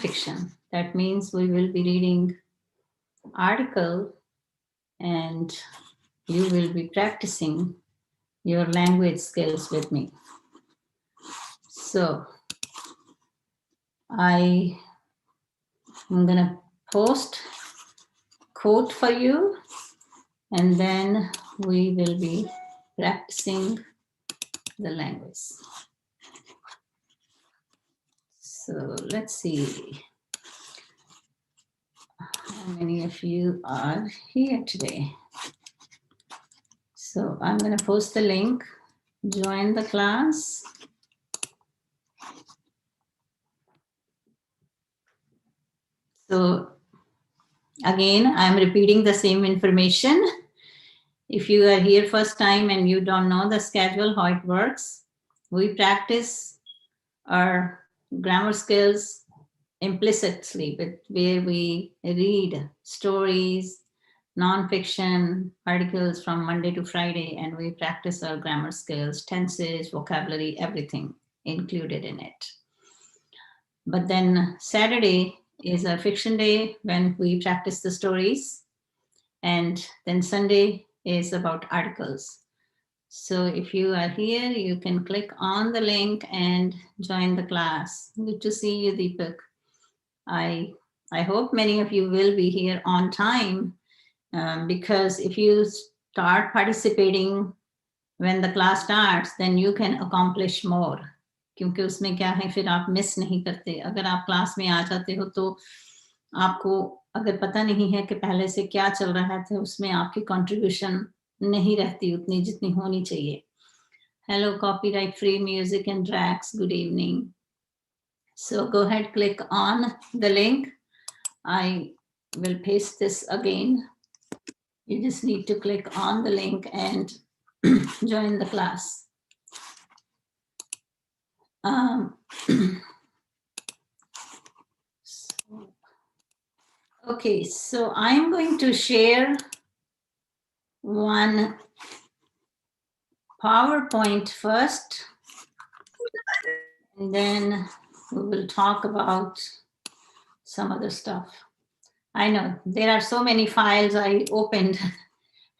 fiction. That means we will be reading article and you will be practicing your language skills with me. So I am gonna post quote for you and then we will be practicing the language. So let's see how many of you are here today. So I'm going to post the link, join the class. So again, I'm repeating the same information. If you are here first time and you don't know the schedule, how it works, we practice our grammar skills implicitly, but where we read stories, non-fiction articles from Monday to Friday, and we practice our grammar skills, tenses, vocabulary, everything included in it. But then Saturday is a fiction day when we practice the stories, and then Sunday is about articles. So if you are here, you can click on the link and join the class. Good to see you, Deepak. I hope many of you will be here on time because if you start participating when the class starts, then you can accomplish more. क्योंकि उसमें क्या है फिर आप miss नहीं करते. अगर आप क्लास में आ जाते हो तो आपको अगर पता नहीं है कि पहले से क्या चल रहा है तो उसमें आपकी कंट्रीब्यूशन नहीं रहती उतनी जितनी होनी चाहिए. Hello, copyright free music and tracks. Good evening. So go ahead, click on the link. I will paste this again. You just need to click on the link and join the class. Okay, so I'm going to share one PowerPoint first, and then we will talk about some other stuff. I know there are so many files I opened.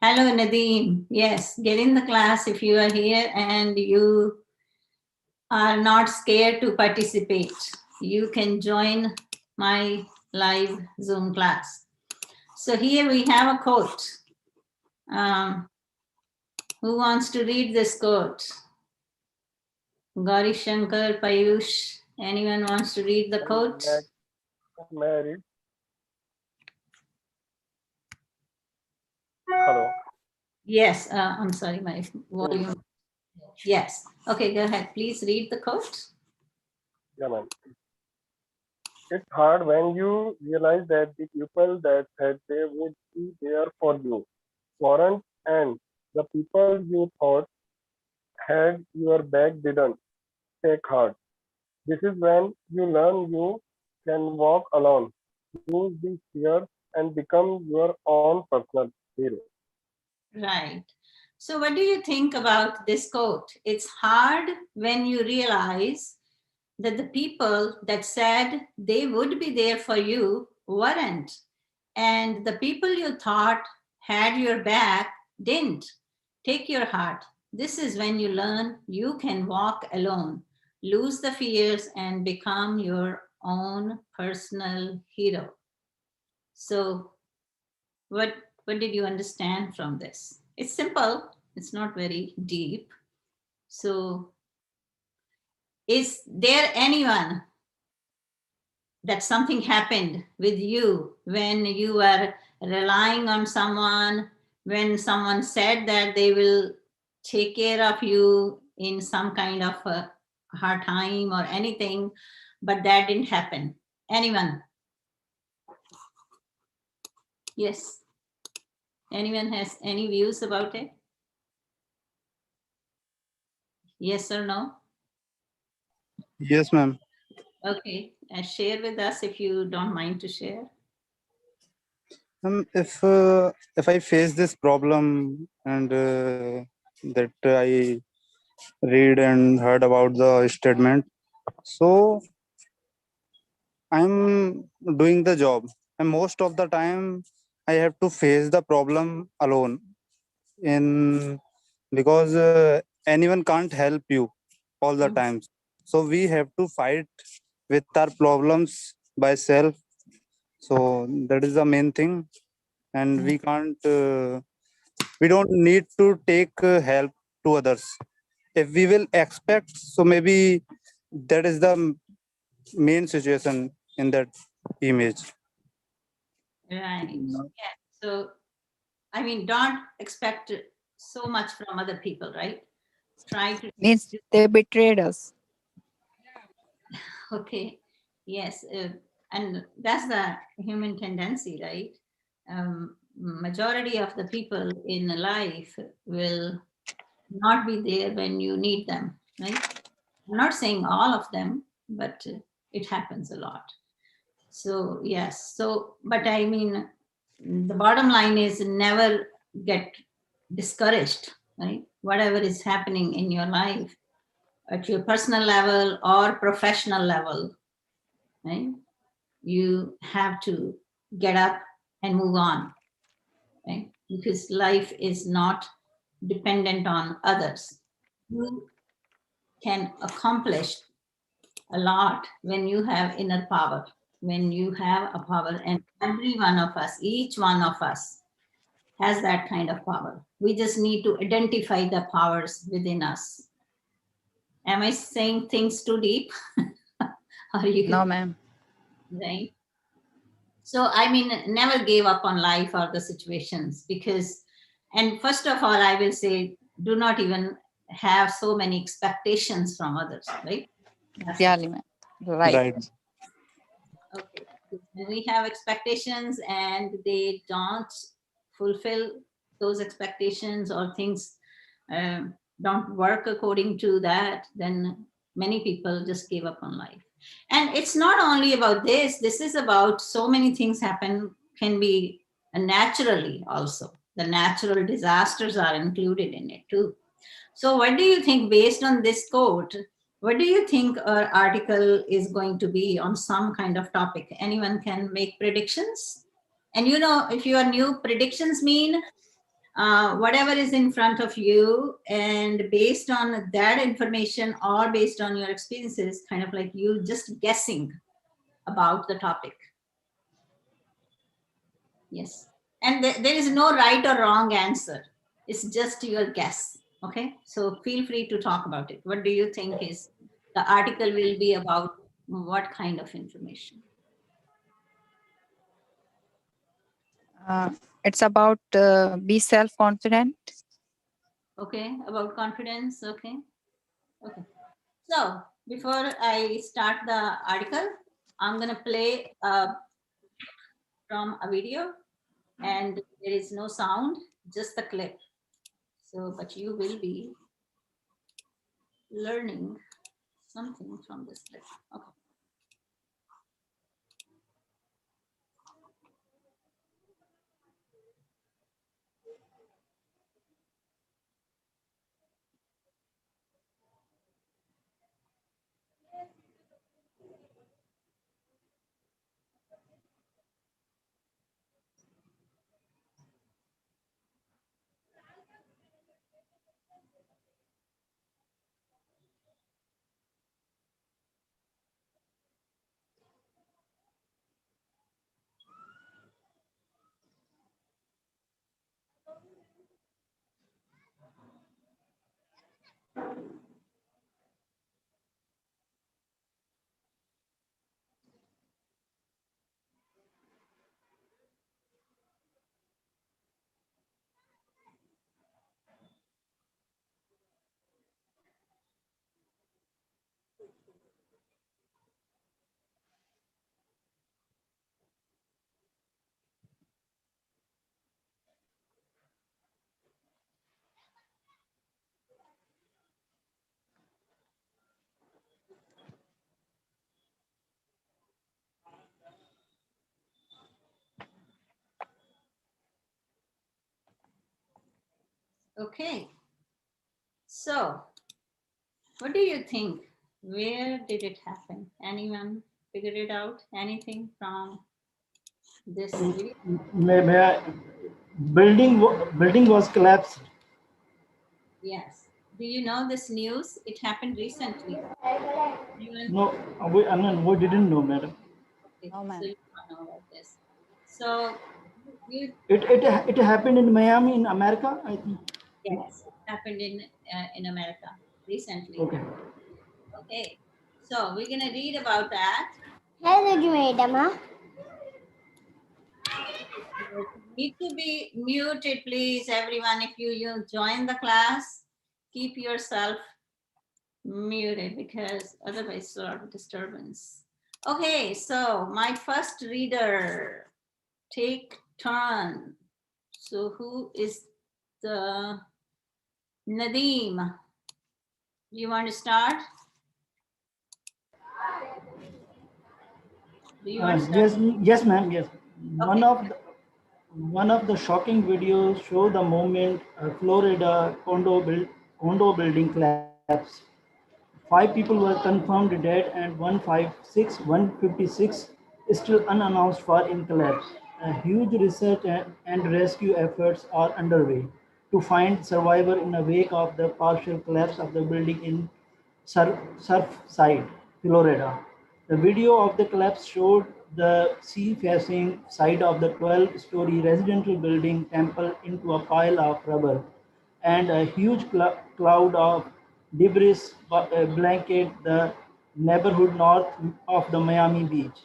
Hello, Nadeem. Yes, get in the class if you are here and you are not scared to participate. You can join my live Zoom class. So here we have a quote. Who wants to read this quote? Gauri Shankar, Payush, anyone wants to read the quote? May I read? Hello. Yes, I'm sorry, my volume. Yes. Okay, go ahead. Please read the quote. Yeah, ma'am. It's hard when you realize that the people that said they would be there for you weren't, and the people you thought had your back didn't take heart. This is when you learn you can walk alone, lose the fear, and become your own personal hero. Right. So what do you think about this quote? It's hard when you realize that the people that said they would be there for you weren't. And the people you thought had your back didn't. Take your heart. This is when you learn you can walk alone, lose the fears, and become your own personal hero. So, what did you understand from this? It's simple, it's not very deep. So, is there anyone that something happened with you when you were relying on someone, when someone said that they will take care of you in some kind of a hard time or anything, but that didn't happen? Anyone? Yes. Anyone has any views about it? Yes or no? Yes, ma'am. Okay, share with us if you don't mind to share. If I face this problem and that I read and heard about the statement, so I'm doing the job, and most of the time I have to face the problem alone. In because anyone can't help you all the Mm. times, so we have to fight with our problems by self. So that is the main thing, and we can't. We don't need to take help to others. If we will expect, so maybe that is the main situation in that image. Right. Yeah. So, I mean, don't expect so much from other people, right? Try to. Means they betrayed us. Okay. Yes. And that's the human tendency, right? Majority of the people in life will not be there when you need them, right? I'm not saying all of them, but it happens a lot. So, yes. So, but I mean, the bottom line is never get discouraged, right? Whatever is happening in your life at your personal level or professional level, right? You have to get up and move on, right? Because life is not dependent on others. You can accomplish a lot when you have inner power, when you have a power, and every one of us, each one of us has that kind of power. We just need to identify the powers within us. Am I saying things too deep? Are you No, ma'am. right? So, I mean, never give up on life or the situations because, and first of all, I will say, do not even have so many expectations from others, right? That's Really, ma'am. Right. Right. okay. When we have expectations and they don't fulfill those expectations or things don't work according to that, then many people just give up on life. And it's not only about this is about so many things happen, can be naturally also. The natural disasters are included in it too. So, what do you think based on this quote? What do you think our article is going to be on some kind of topic? Anyone can make predictions? And you know, if you are new, predictions mean whatever is in front of you, and based on that information or based on your experiences, kind of like you just guessing about the topic. Yes. And there is no right or wrong answer. It's just your guess. Okay. So feel free to talk about it. What do you think is the article will be about? What kind of information? It's about be self-confident. Okay. About confidence. Okay. Okay. So before I start the article, I'm going to play from a video, and there is no sound, just the clip. So, but you will be learning something from this clip. Okay. Okay. So, what do you think? Where did it happen? Anyone? figured it out? Anything from this Mm, video? may I, building was collapsed. Yes. Do you know this news? It happened recently. No, we didn't know, madam. Okay, No, so ma'am. you don't know about this. So you, It happened in Miami, in America, I think. yes, it happened in America recently. Okay. Okay, so we're gonna read about that. Hello, madam. You need to be muted, please, everyone. If you join the class, keep yourself muted because otherwise a lot of disturbance. Okay, so my first reader, take turn. So who is the Nadeem? You want to start? Do you want to start? Yes, ma'am. Yes. One Okay. of the one of the shocking videos show the moment a Florida condo building collapsed. 5 people were confirmed dead and 156 still unannounced for in collapse. A huge research and rescue efforts are underway to find survivors in the wake of the partial collapse of the building in Surfside, Florida. The video of the collapse showed the sea-facing side of the 12-story residential building topple into a pile of rubble, and a huge cloud of debris blanket the neighborhood north of the Miami Beach.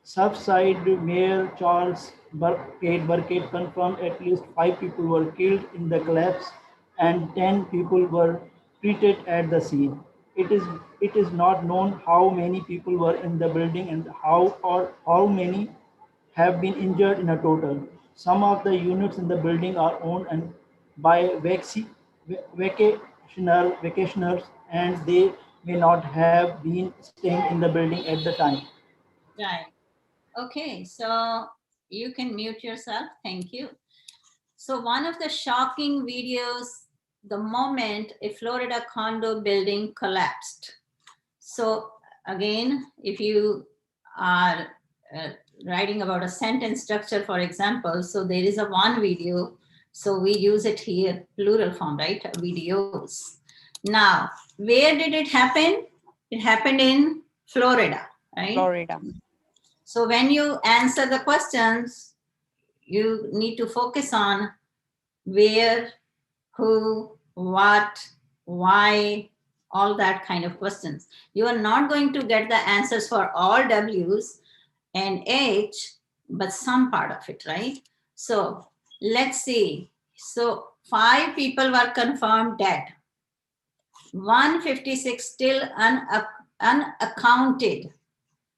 Surfside Mayor Charles Burkett confirmed at least 5 people were killed in the collapse and 10 people were treated at the scene. It is not known how many people were in the building and how many have been injured in a total. Some of the units in the building are owned and by vacationers, and they may not have been staying in the building at the time. Right. Okay, so you can mute yourself. Thank you. So one of the shocking videos, the moment a Florida condo building collapsed. So again, if you are writing about a sentence structure, for example, so there is a one video, so we use it here, plural form, right? Videos. Now, where did it happen? It happened in Florida, right? Florida. So when you answer the questions, you need to focus on where, who, what, why, all that kind of questions. You are not going to get the answers for all W's and H, but some part of it, right? So let's see. So 5 people were confirmed dead. 156 still unaccounted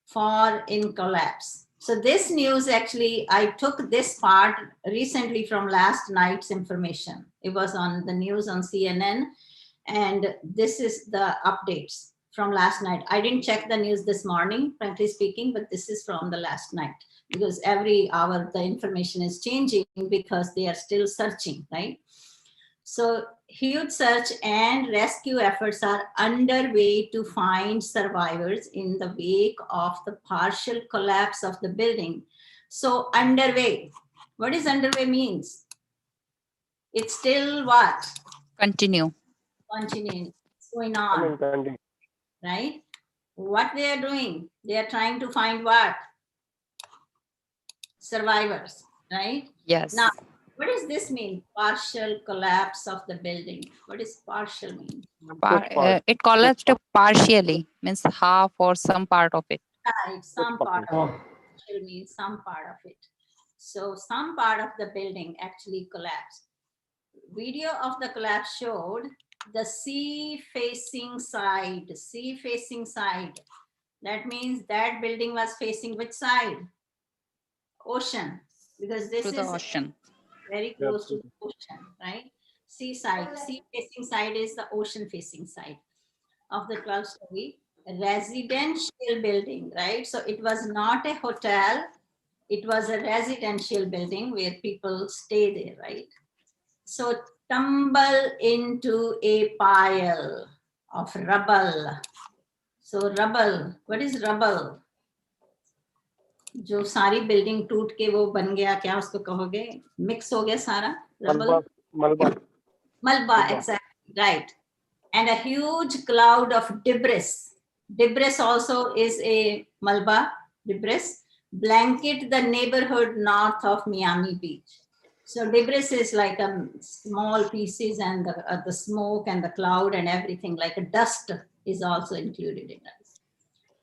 for in collapse. So this news, actually, I took this part recently from last night's information. It was on the news on CNN, and this is the updates from last night. I didn't check the news this morning, frankly speaking, but this is from the last night because every hour the information is changing because they are still searching, right? So huge search and rescue efforts are underway to find survivors in the wake of the partial collapse of the building. So underway, what is underway means? It's still what? Continue. Continuing, it's going on, right? What they are doing? They are trying to find what? Survivors, right? Yes. Now, what does this mean? Partial collapse of the building. What does partial mean? It collapsed partially, means half or some part of it. Right, some part of Oh, it. Partial means some part of it. So some part of the building actually collapsed. Video of the collapse showed the sea facing side. Sea facing side. That means that building was facing which side? Ocean. Because this To the is ocean. very close to the ocean, right? Seaside. Sea facing side is the ocean facing side of the 12-story residential building, right? So it was not a hotel, it was a residential building where people stay there, right? So tumble into a pile of rubble. So rubble, what is rubble? जो सारी building टूट के वो बन गया, क्या उसको कहोगे, मिक्स हो गया सारा रबल, Malba. मलबा, Malba. exactly, right. And a huge cloud of debris. Debris also is a malba, debris, blanket the neighborhood north of Miami Beach. So debris is like small pieces, and the smoke and the cloud and everything, like a dust is also included in that.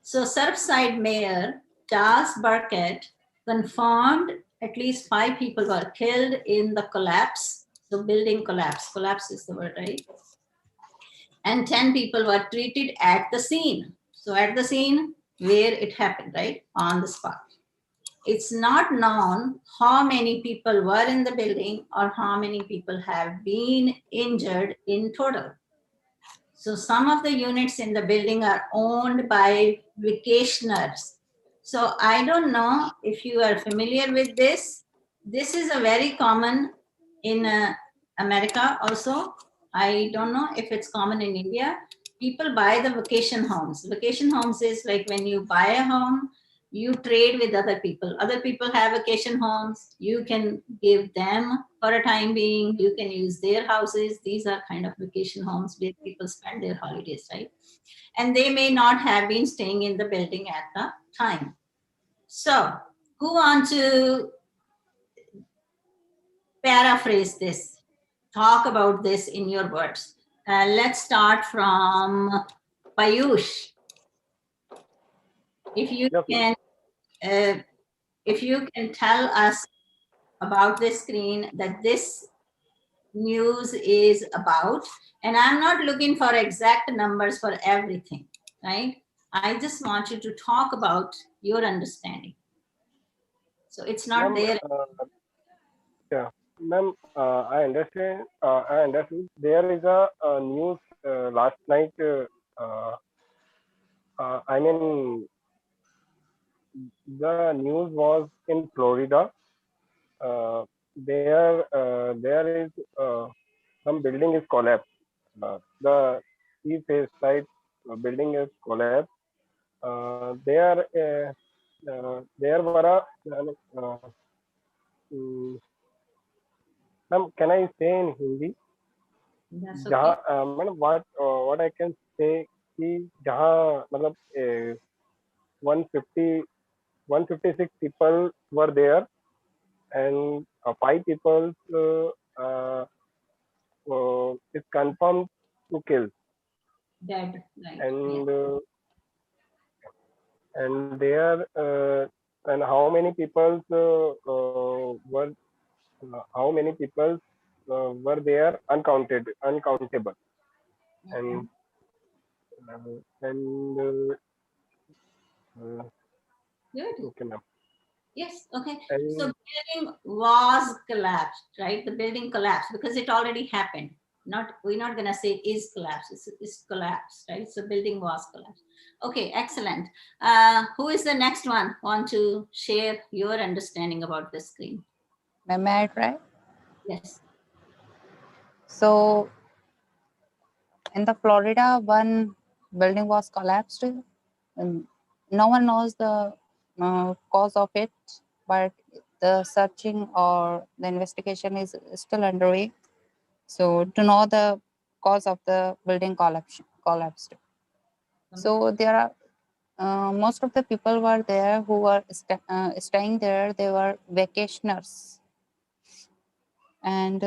So Surfside Mayor Charles Burkett confirmed at least 5 people were killed in the collapse. So building collapse. Collapse is the word, right? And 10 people were treated at the scene. So at the scene where it happened, right? On the spot. It's not known how many people were in the building or how many people have been injured in total. So some of the units in the building are owned by vacationers. So I don't know if you are familiar with this. This is a very common in America also. I don't know if it's common in India. People buy the vacation homes. Vacation homes is like when you buy a home, you trade with other people. Other people have vacation homes. You can give them for a time being. You can use their houses. These are kind of vacation homes where people spend their holidays, right? And they may not have been staying in the building at the time. So who want to paraphrase this? Talk about this in your words. Let's start from Payush. If you Yes, can, if you can tell us about this screen that this news is about, and I'm not looking for exact numbers for everything, right? I just want you to talk about your understanding. So it's not ma'am. there. Yeah, ma'am. I understand. I understood. There is a news last night. I mean, the news was in Florida. There is some building is collapsed. The sea face side building is collapsed. There were a mm, ma'am, can I say in Hindi? That's जहाँ okay. मतलब what I can say कि जहाँ मतलब 150 156 people were there and 5 people uh, is confirmed to kill Dead, right? Yeah. and and there and how many people were how many people were there uncountable Okay. and and Good. okay ma'am. Yes, okay. So And building was collapsed, right? The building collapsed because it already happened. We're not gonna say is collapsed, it's collapsed, right? So building was collapsed. Okay, excellent. Who is the next one? Want to share your understanding about the screen? May I try? Yes. So in the Florida, one building was collapsed. And no one knows the cause of it, but the searching or the investigation is still underway. So to know the cause of the building collapsed. So there are most of the people were there who were staying there. They were vacationers, and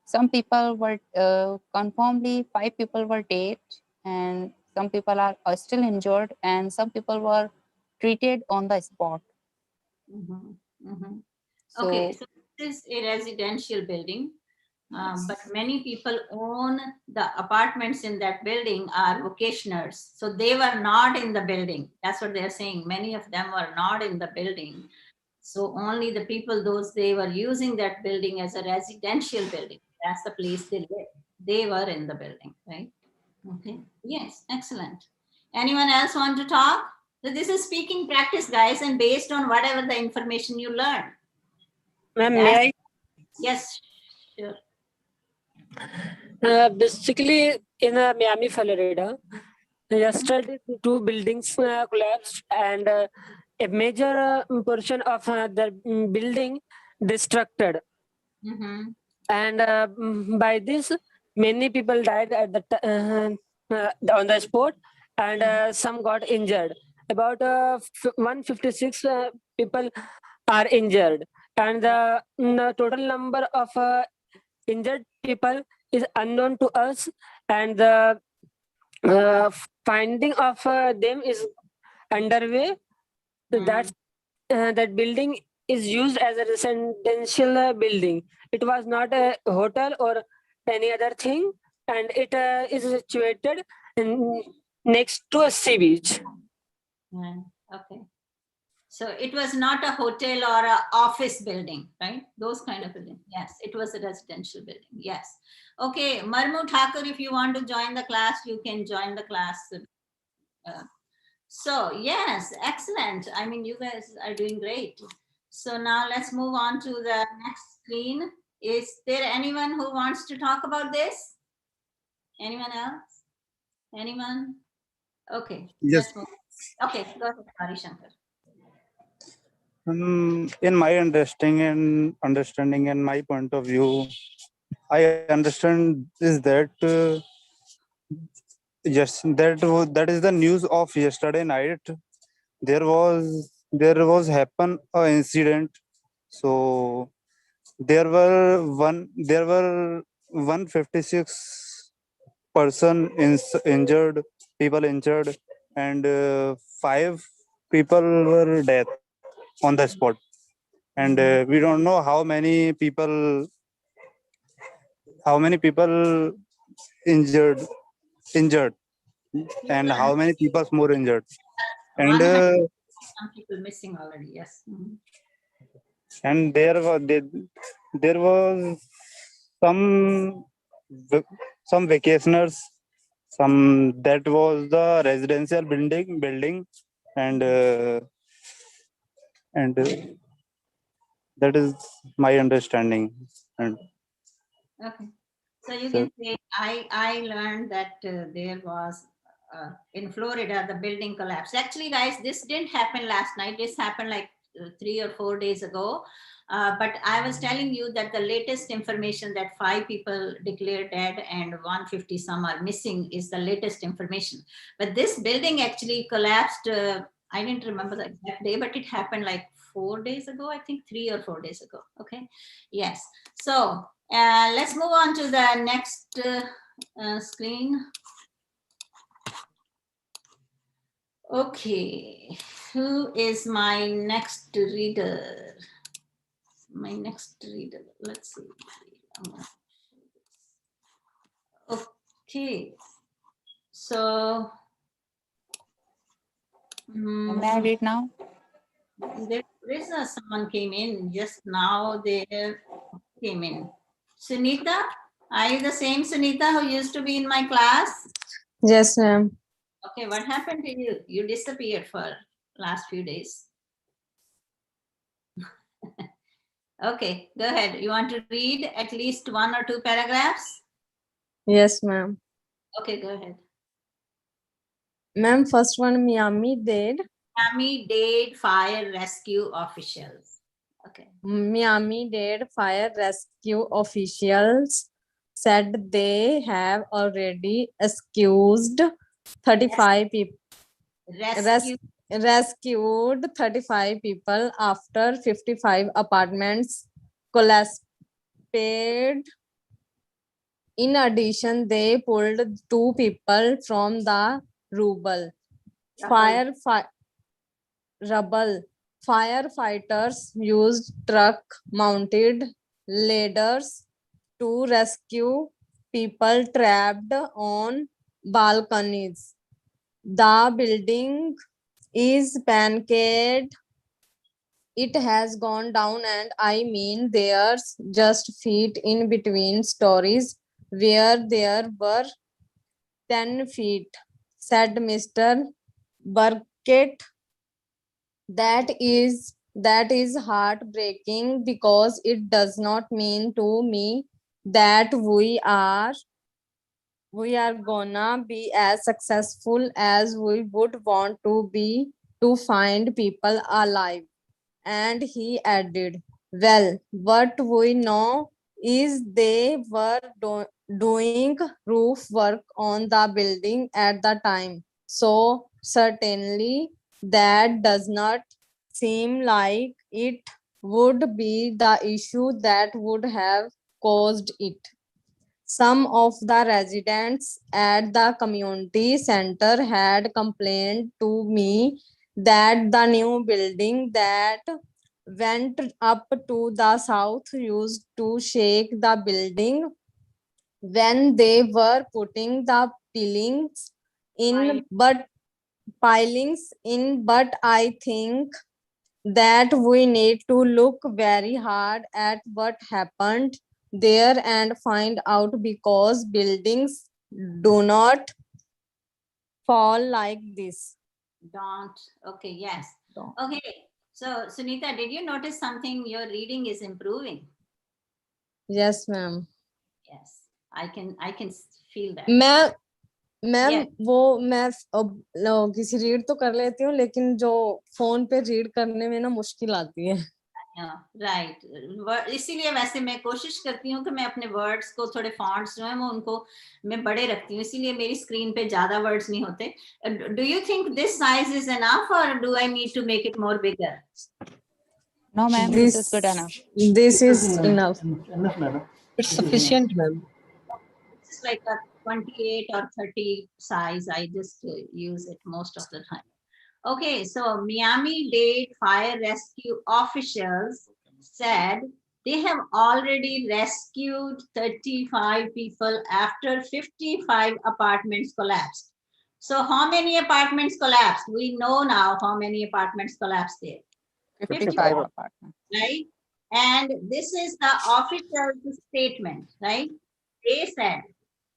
some people were confirmedly 5 people were dead, and some people are still injured, and some people were treated on the spot. Mhm, mhm. So Okay, so this is a residential building. But many people own the apartments in that building are vocationers. So they were not in the building. That's what they're saying. Many of them were not in the building. So only the people, those they were using that building as a residential building. That's the place they live. They were in the building, right? Okay. Yes, excellent. Anyone else want to talk? So this is speaking practice, guys, and based on whatever the information you learn. Ma'am, That's, may yes, sure. I? Basically, in Miami, Florida, yesterday two buildings collapsed, and a major portion of the building destructed, Mhm. and by this many people died at on the spot, and some got injured. About 156 people are injured, and the total number of injured people is unknown to us, and the uh, finding of them is underway. That's that building is used as a residential building. It was not a hotel or any other thing, and it is situated next to a sea beach. Yeah. Okay. So it was not a hotel or a office building, right? Those kind of building. Yes, it was a residential building. Yes. Okay, Marmu Thakur, if you want to join the class, you can join the class. So yes, excellent. I mean, you guys are doing great. So now let's move on to the next screen. Is there anyone who wants to talk about this? Anyone else? Anyone? Okay. Yes. Let's move. Okay, go ahead, Hari Shankar. In my understanding and my point of view, I understand is that yes, that is the news of yesterday night. There was happen a incident. So there were 156 injured, people injured, and 5 people were dead on the spot. And we don't know how many people injured, and how many people more injured. And 100, some people missing already. Yes. Mhm. and there was some some vacationers, some that was the residential building, and and that is my understanding. And Okay. So you so can say I learned that there was in Florida the building collapsed. Actually, guys, this didn't happen last night. This happened like 3 or 4 days ago. But I was telling you that the latest information that 5 people declared dead and 150 some are missing is the latest information. But this building actually collapsed. I didn't remember the exact day, but it happened like 4 days ago. I think 3 or 4 days ago. Okay. Yes. So let's move on to the next screen. Okay, who is my next reader? My next reader, let's see. Okay, so May I read now? there is someone came in just now. They came in. Sunita, are you the same Sunita who used to be in my class? Yes, ma'am. Okay, what happened to you? You disappeared for last few days. Okay, go ahead. You want to read at least 1 or 2 paragraphs? Yes, ma'am. Okay, go ahead. Ma'am, first one, Miami-Dade Fire rescue officials. Okay. Miami-Dade fire rescue officials said they have already accused 35 people. Rescued 35 people after 55 apartments collapsed. In addition, they pulled 2 people from the rubble. Firefighters used truck-mounted ladders to rescue people trapped on balconies. The building is pancaked. It has gone down, and I mean there's just feet in between stories where there were 10 feet, said Mr. Burkett. That is heartbreaking because it does not mean to me that we are gonna be as successful as we would want to be to find people alive. And he added, well, what we know is they were doing roof work on the building at the time. So certainly that does not seem like it would be the issue that would have caused it. Some of the residents at the community center had complained to me that the new building that went up to the south used to shake the building when they were putting the pilings in, but I think that we need to look very hard at what happened there and find out, because buildings do not fall like this. Don't. Okay, yes. Don't. Okay. So, Sunita, did you notice something? Your reading is improving. Yes, ma'am. Yes, I can feel that. Ma'am Yes. वो मैं किसी read तो कर लेती हूँ, लेकिन जो phone पे रीड करने में ना मुश्किल आती है. राइट. इसीलिए वैसे मैं कोशिश करती हूँ कि मैं अपने वर्ड्स को थोड़े फॉन्ट्स जो हैं वो उनको मैं बड़े रखती हूँ, इसीलिए मेरी स्क्रीन पे ज्यादा वर्ड्स नहीं होते. Do you think this size is enough और do I need to make it more bigger? No, ma'am, this is good enough. This is enough. Enough, madam. It's sufficient, ma'am. It's like a 28 or 30 size. I just use it most of the time. Okay, so Miami-Dade fire rescue officials said they have already rescued 35 people after 55 apartments collapsed. So how many apartments collapsed? We know now how many apartments collapsed there. 55 apartments. Right? And this is the official statement, right? They said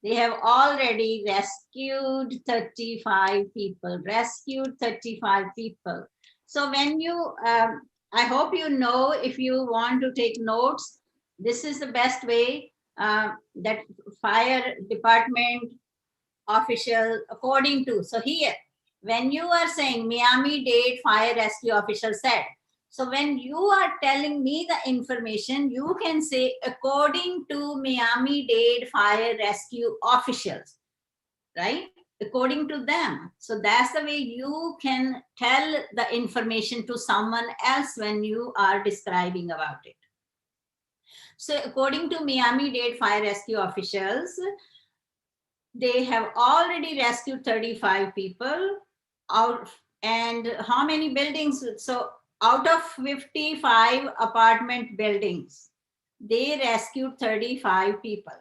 they have already rescued 35 people, So when you, I hope you know, if you want to take notes, this is the best way that fire department official, according to, so here, when you are saying Miami-Dade fire rescue official said, so when you are telling me the information, you can say according to Miami-Dade fire rescue officials, right? According to them. So that's the way you can tell the information to someone else when you are describing about it. So according to Miami-Dade fire rescue officials, they have already rescued 35 people out. And how many buildings? So out of 55 apartment buildings, they rescued 35 people.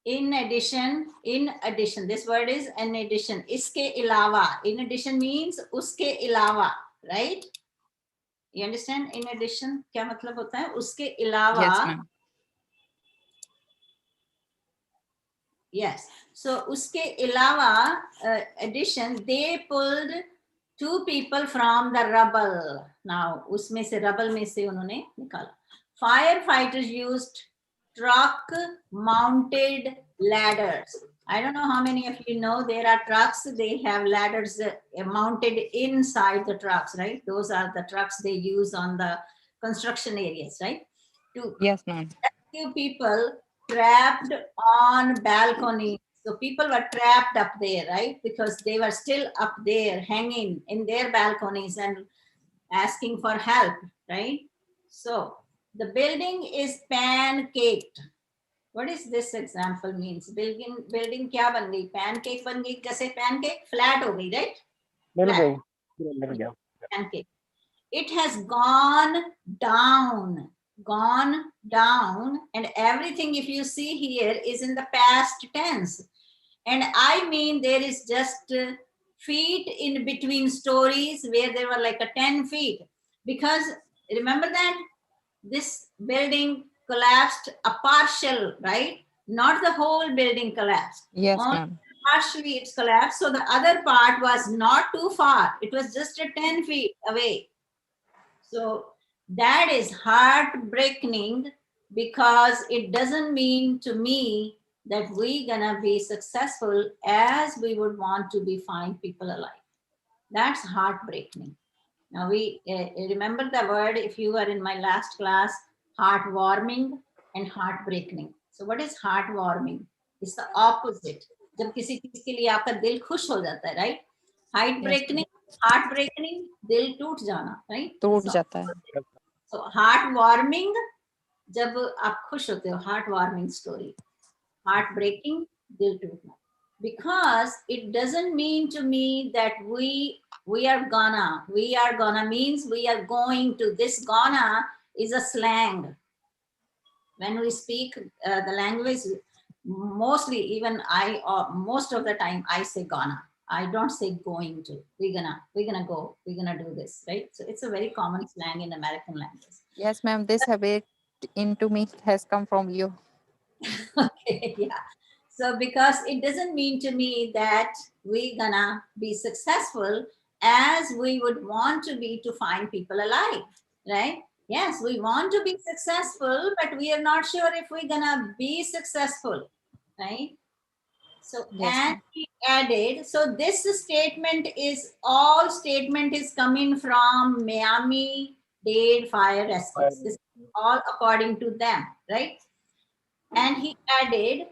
In addition, this word is in addition. Iske ilawa. In addition means uske ilawa, right? You understand? In addition, क्या मतलब होता है? Uske ilawa. Yes, ma'am. Yes. So uske ilawa, addition, they pulled 2 people from the rubble. Now, उसमें से rubble में से उन्होंने निकाला. Firefighters used truck-mounted ladders. I don't know how many of you know there are trucks. They have ladders mounted inside the trucks, right? Those are the trucks they use on the construction areas, right? To Yes, ma'am. rescue people trapped on balconies. So people were trapped up there, right? Because they were still up there hanging in their balconies and asking for help, right? So the building is pancaked. What is this example means? Building क्या बन गई? Pancake बन गई. कैसे pancake? Flat हो गई, right? मिल गया. Pancake. It has gone down, and everything, if you see here, is in the past tense. And I mean, there is just feet in between stories where there were like a 10 feet. Because remember that this building collapsed a partial, right? Not the whole building collapsed. Yes, Only ma'am. partially it's collapsed. So the other part was not too far. It was just a 10 feet away. So that is heartbreaking, because it doesn't mean to me that we're gonna be successful as we would want to be find people alive. That's heartbreaking. Now we remember the word, if you were in my last class, heartwarming and heartbreaking. So what is heartwarming? It's the opposite. जब किसी चीज के लिए आपका दिल खुश हो जाता है, right? Heartbreaking, heartbreaking, दिल टूट जाना, right? टूट जाता है. So heartwarming, जब आप खुश होते हो, heartwarming story. Heartbreaking, dil tootna. Because it doesn't mean to me that we are gonna means we are going to. This gonna is a slang. When we speak the language, mostly even I, most of the time I say gonna. I don't say going to. We're gonna go. We're gonna do this, right? So it's a very common slang in American language. Yes, ma'am. This habit into me has come from you. Okay, yeah. So because it doesn't mean to me that we're gonna be successful as we would want to be to find people alive, right? Yes, we want to be successful, but we are not sure if we're gonna be successful, right? So, Yes, and ma'am. he added, so this statement is, all statement is coming from Miami-Dade Fire Rescues. This is all according to them, right? And he added,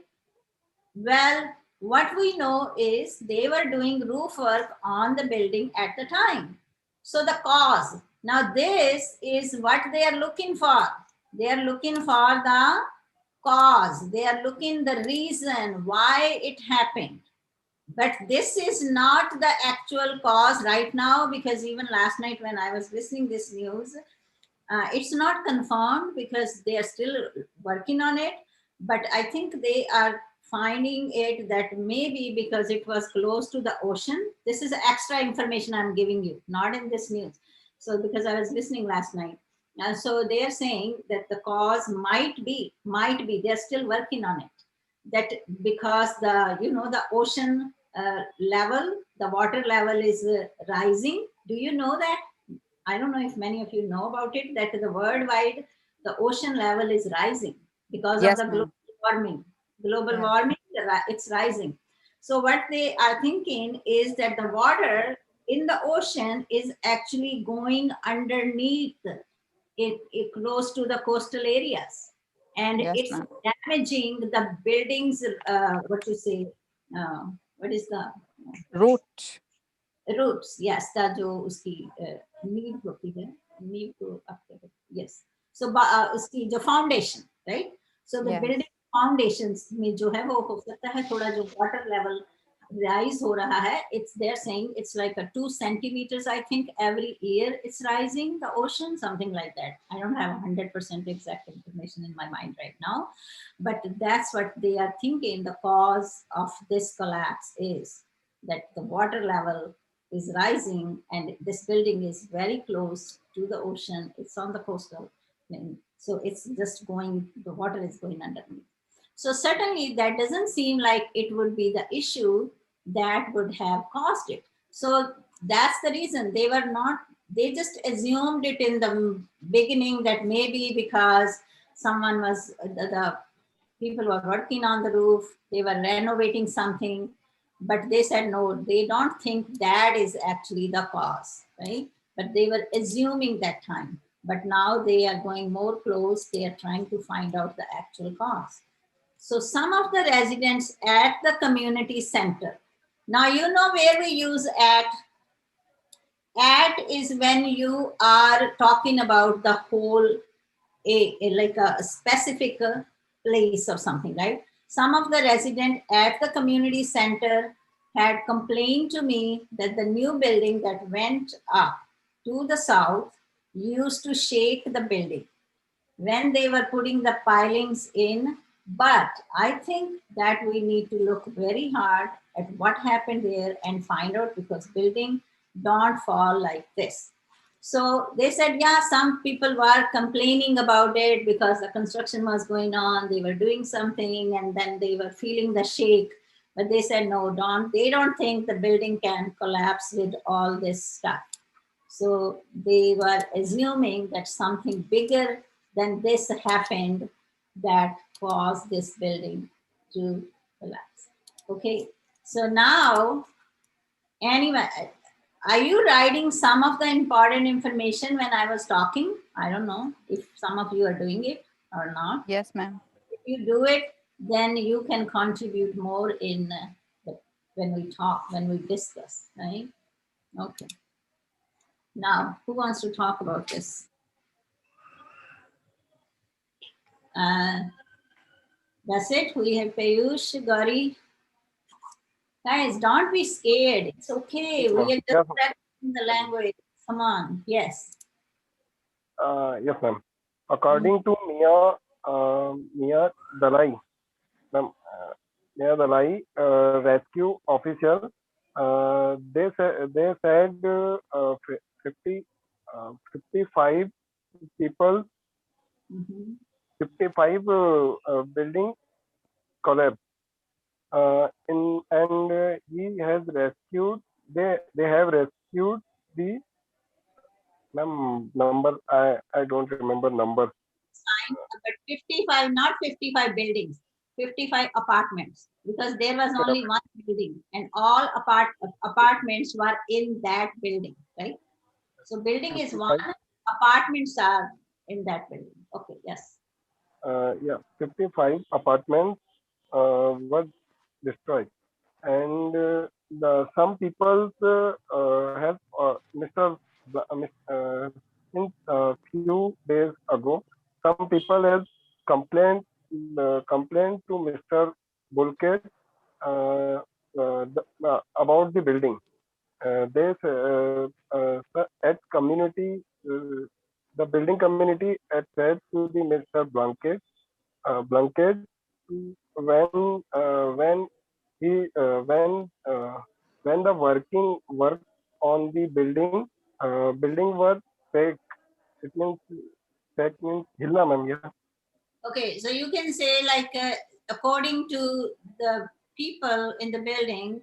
well, what we know is they were doing roof work on the building at the time. So the cause. Now this is what they are looking for. They are looking for the cause. They are looking the reason why it happened. But this is not the actual cause right now, because even last night when I was listening this news, it's not confirmed because they are still working on it. But I think they are finding it that maybe because it was close to the ocean. This is extra information I'm giving you, not in this news. So because I was listening last night. So they are saying that the cause might be, they're still working on it. That because the ocean level, the water level is rising. Do you know that? I don't know if many of you know about it, that the worldwide, the ocean level is rising because of Yes, the global ma'am. warming. Global Yes. warming, it's rising. So what they are thinking is that the water in the ocean is actually going underneath it close to the coastal areas. And Yes, it's ma'am. damaging the buildings, what is the Root. Roots yes का जो उसकी नींव होती है नींव को आप yes so उसकी जो foundation right so the Yes. Building foundations में जो है वो हो सकता है थोड़ा जो वाटर लेवल rise हो रहा है it's they're saying it's like a 2 centimeters I think every year it's rising the ocean something like that. I don't have 100% exact information in my mind right now, but that's what they are thinking the cause of this collapse is, that the water level is rising and this building is very close to the ocean. It's on the coastal plain. So it's just going, the water is going underneath. So certainly that doesn't seem like it would be the issue that would have caused it. So that's the reason they were not, they just assumed it in the beginning that maybe because someone was, the people were working on the roof, they were renovating something, but they said no, they don't think that is actually the cause, right? But they were assuming that time. But now they are going more close, they are trying to find out the actual cause. So some of the residents at the community center, now you know where we use at. At is when you are talking about the whole, like a specific place or something, right? Some of the residents at the community center had complained to me that the new building that went up to the south used to shake the building when they were putting the pilings in. But I think that we need to look very hard at what happened there and find out, because building don't fall like this. So they said, yeah, some people were complaining about it because the construction was going on, they were doing something and then they were feeling the shake. But they said, no, they don't think the building can collapse with all this stuff. So they were assuming that something bigger than this happened that caused this building to collapse. Okay, so now, anyway, Are you writing some of the important information when I was talking? I don't know if some of you are doing it or not. Yes, ma'am. If you do it, then you can contribute more in when we talk, when we discuss, right? Okay. Now, who wants to talk about this? That's it. We have Payush, Gauri. Guys, don't be scared. It's okay. We are just practicing the language. Come on. Yes. Yes, ma'am. According to Mia Dalai, ma'am, Mia Dalai, rescue official, they said 50, 55 people, Mhm. 55 building collapsed. He has rescued. They have rescued the number. I don't remember number. Fine, but 55, not 55 buildings, 55 apartments, because there was only one building and all apartments were in that building, right? So building is one, apartments are in that building. Okay, yes. Yeah, 55 apartments were destroyed, and some people have Mr. In few days ago, some people have complained complained to Mr. Bulkhead about the building. At community, the building community had said to the Mr. Blanket when he when the work on the building was fake. It means fake means hilla, ma'am. Yeah. Okay, so you can say like according to the people in the building,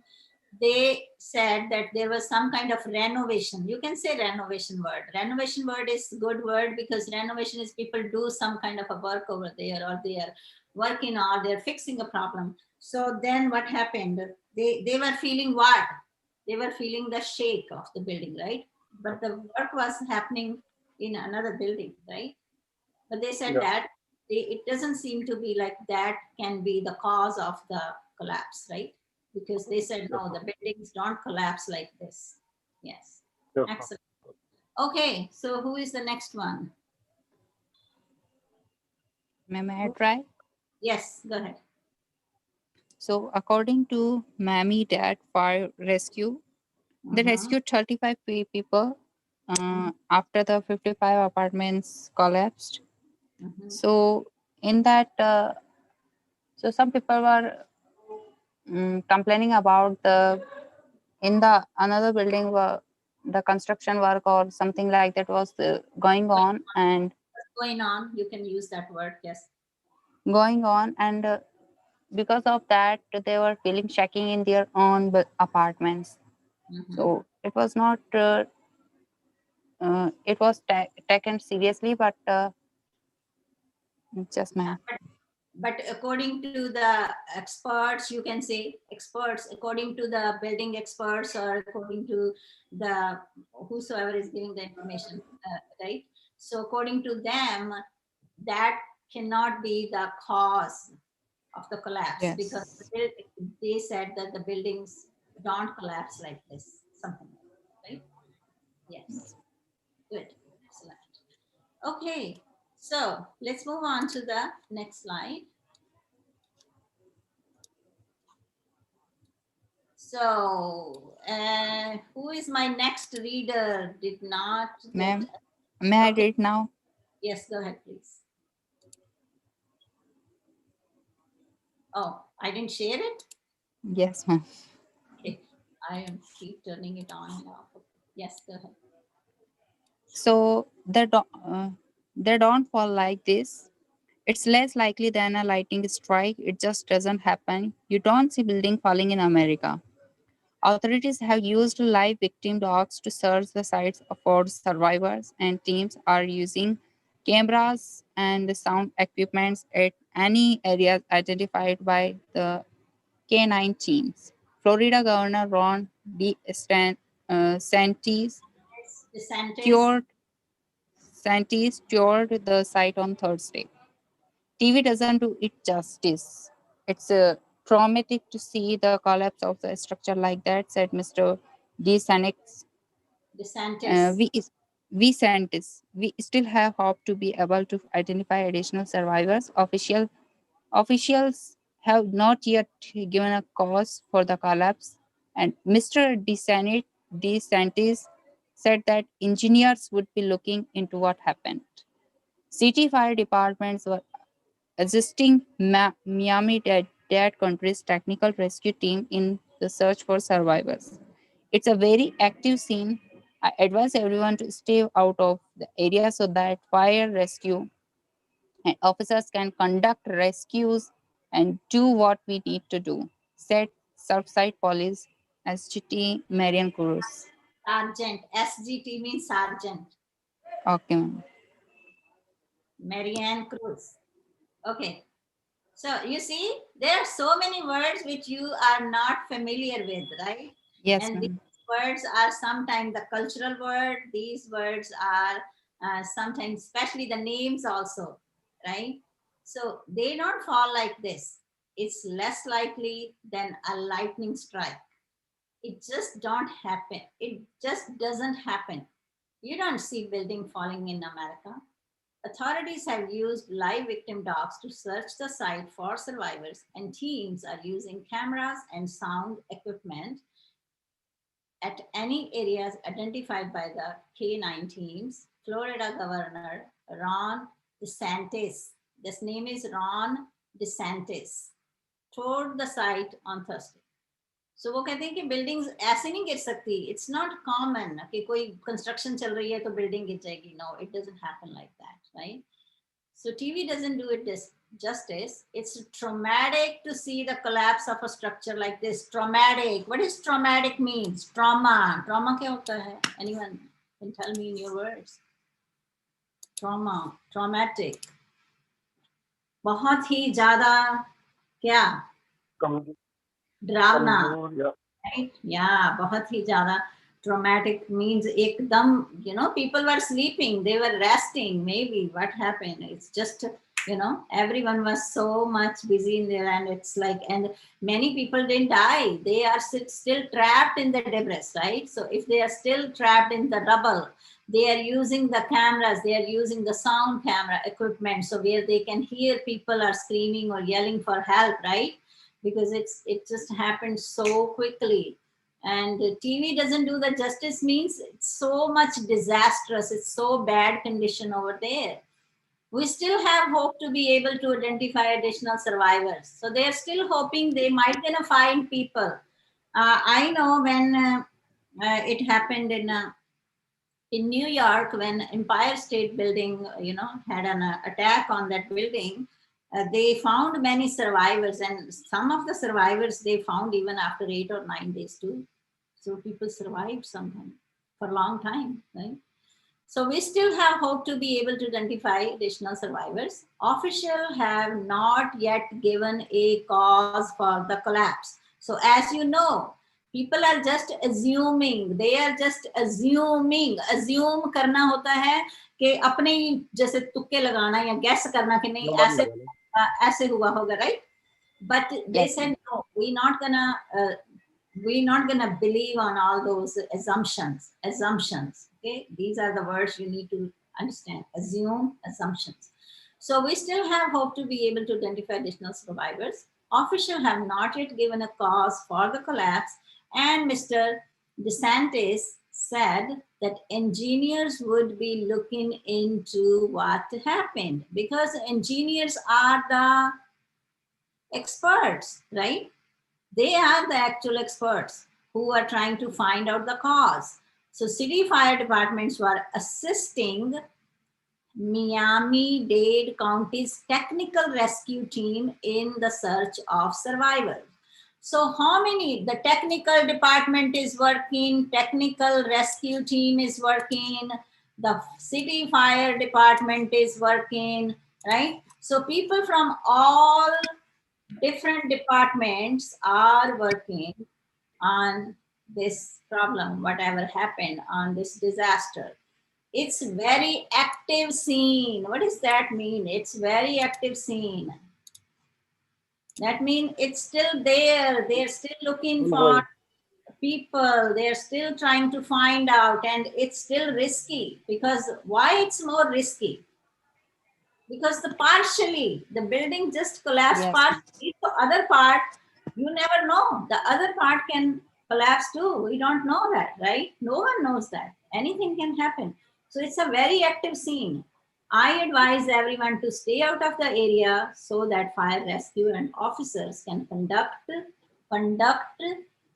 they said that there was some kind of renovation. You can say renovation word. Renovation word is good word because renovation is people do some kind of a work over there, or they are working, or they're fixing a problem. So then what happened? They were feeling what? They were feeling the shake of the building, right? But the work was happening in another building, right? But they said Yeah. that it doesn't seem to be like that can be the cause of the collapse, right? Because they said, no, the buildings don't collapse like this. Yes. Yes, Excellent. Okay, so who is the next one? May I try? Yes, go ahead. So according to Mammy Dad Fire Rescue, they Mhm. rescued 35 people after the 55 apartments collapsed. Mhm. So in that, so some people were complaining about in the another building the construction work or something like that was going on and What's going on? You can use that word, yes. because of that they were feeling shaking in their own apartments. Mhm. So it was not it was taken seriously, but just ma'am. But according to the experts, you can say experts, according to the building experts or according to the whosoever is giving the information, right? So according to them, that cannot be the cause of the collapse because Yes. they said that the buildings don't collapse like this, something like that, right? Yes, good, excellent. Okay, so let's move on to the next slide. So, who is my next reader? Did not get. Ma'am, may I read now? Yes, go ahead, please. Oh, I didn't share it? Yes, ma'am. Okay, I am keep turning it on and off. Yes, go ahead. So they don't fall like this. It's less likely than a lightning strike. It just doesn't happen. You don't see building falling in America. Authorities have used live victim dogs to search the sites for survivors, and teams are using cameras and sound equipments at any areas identified by the K9 teams. Florida Governor Ron DeSantis Scientists DeSantis. toured the site on Thursday. TV doesn't do it justice. It's traumatic to see the collapse of the structure like that, said Mr. DeSantis. DeSantis. We scientists, we still have hope to be able to identify additional survivors. Officials have not yet given a cause for the collapse, and Mr. DeSantis said that engineers would be looking into what happened. City fire departments were assisting Miami-Dade County's technical rescue team in the search for survivors. It's a very active scene. I advise everyone to stay out of the area so that fire rescue and officers can conduct rescues and do what we need to do, said Surfside Police SGT Marian Cruz. Sergeant. SGT means sergeant. Okay, ma'am. Marianne Cruz. Okay. So you see, there are so many words which you are not familiar with, right? Yes, And ma'am. these words are sometimes the cultural word. These words are sometimes, especially the names also, right? So they don't fall like this. It's less likely than a lightning strike. It just don't happen. It just doesn't happen. You don't see building falling in America. Authorities have used live victim dogs to search the site for survivors, and teams are using cameras and sound equipment at any areas identified by the K9 teams. Florida Governor Ron DeSantis, this name is Ron DeSantis, toured the site on Thursday. So वो कहते हैं कि buildings ऐसे नहीं गिर सकती. It's not common कि कोई construction चल रही है तो building गिर जाएगी. No, it doesn't happen like that, right? So TV doesn't do it this justice. It's traumatic to see the collapse of a structure like this. Traumatic. What does traumatic means? Trauma. Trauma क्या होता है? Anyone can tell me in your words? Trauma. Traumatic. बहुत ही ज़्यादा क्या? डरावना. Right? Yeah, बहुत ही ज़्यादा. Traumatic means ekdam, you know, people were sleeping, they were resting, maybe what happened. It's just, you know, everyone was so much busy in there, and it's like, and many people didn't die. They are still trapped in the debris, right? So if they are still trapped in the rubble, they are using the cameras, they are using the sound camera equipment. So where they can hear people are screaming or yelling for help, right? Because it just happened so quickly. And TV doesn't do the justice means it's so much disastrous. It's so bad condition over there. We still have hope to be able to identify additional survivors. So they're still hoping they might gonna find people. I know when it happened in New York, when Empire State Building, you know, had an attack on that building, they found many survivors, and some of the survivors they found even after 8 or 9 days too. So people survived sometimes for a long time, right? So we still have hope to be able to identify additional survivors. Officials have not yet given a cause for the collapse. So as you know, people are just assuming, they are just assuming. Assume करना होता है कि अपने ही जैसे तुक्के लगाना या guess करना कि नहीं ऐसे हुआ होगा, right? But they said no, we're not gonna believe on all those assumptions. Okay, these are the words you need to understand. Assume, assumptions. So we still have hope to be able to identify additional survivors. Officials have not yet given a cause for the collapse, and Mr. DeSantis said that engineers would be looking into what happened, because engineers are the experts, right? They are the actual experts who are trying to find out the cause. So city fire departments were assisting Miami-Dade County's technical rescue team in the search of survivors. So how many? The technical department is working, technical rescue team is working, the city fire department is working, right? So people from all different departments are working on this problem, whatever happened on this disaster. It's very active scene. What does that mean? It's very active scene. That means it's still there. They're still looking for people. They're still trying to find out, and it's still risky. Because why it's more risky? Because the building just collapsed Yes. partially. The other part, you never know. The other part can collapse too. We don't know that, right? No one knows that. Anything can happen. So it's a very active scene. I advise everyone to stay out of the area so that fire rescue and officers can conduct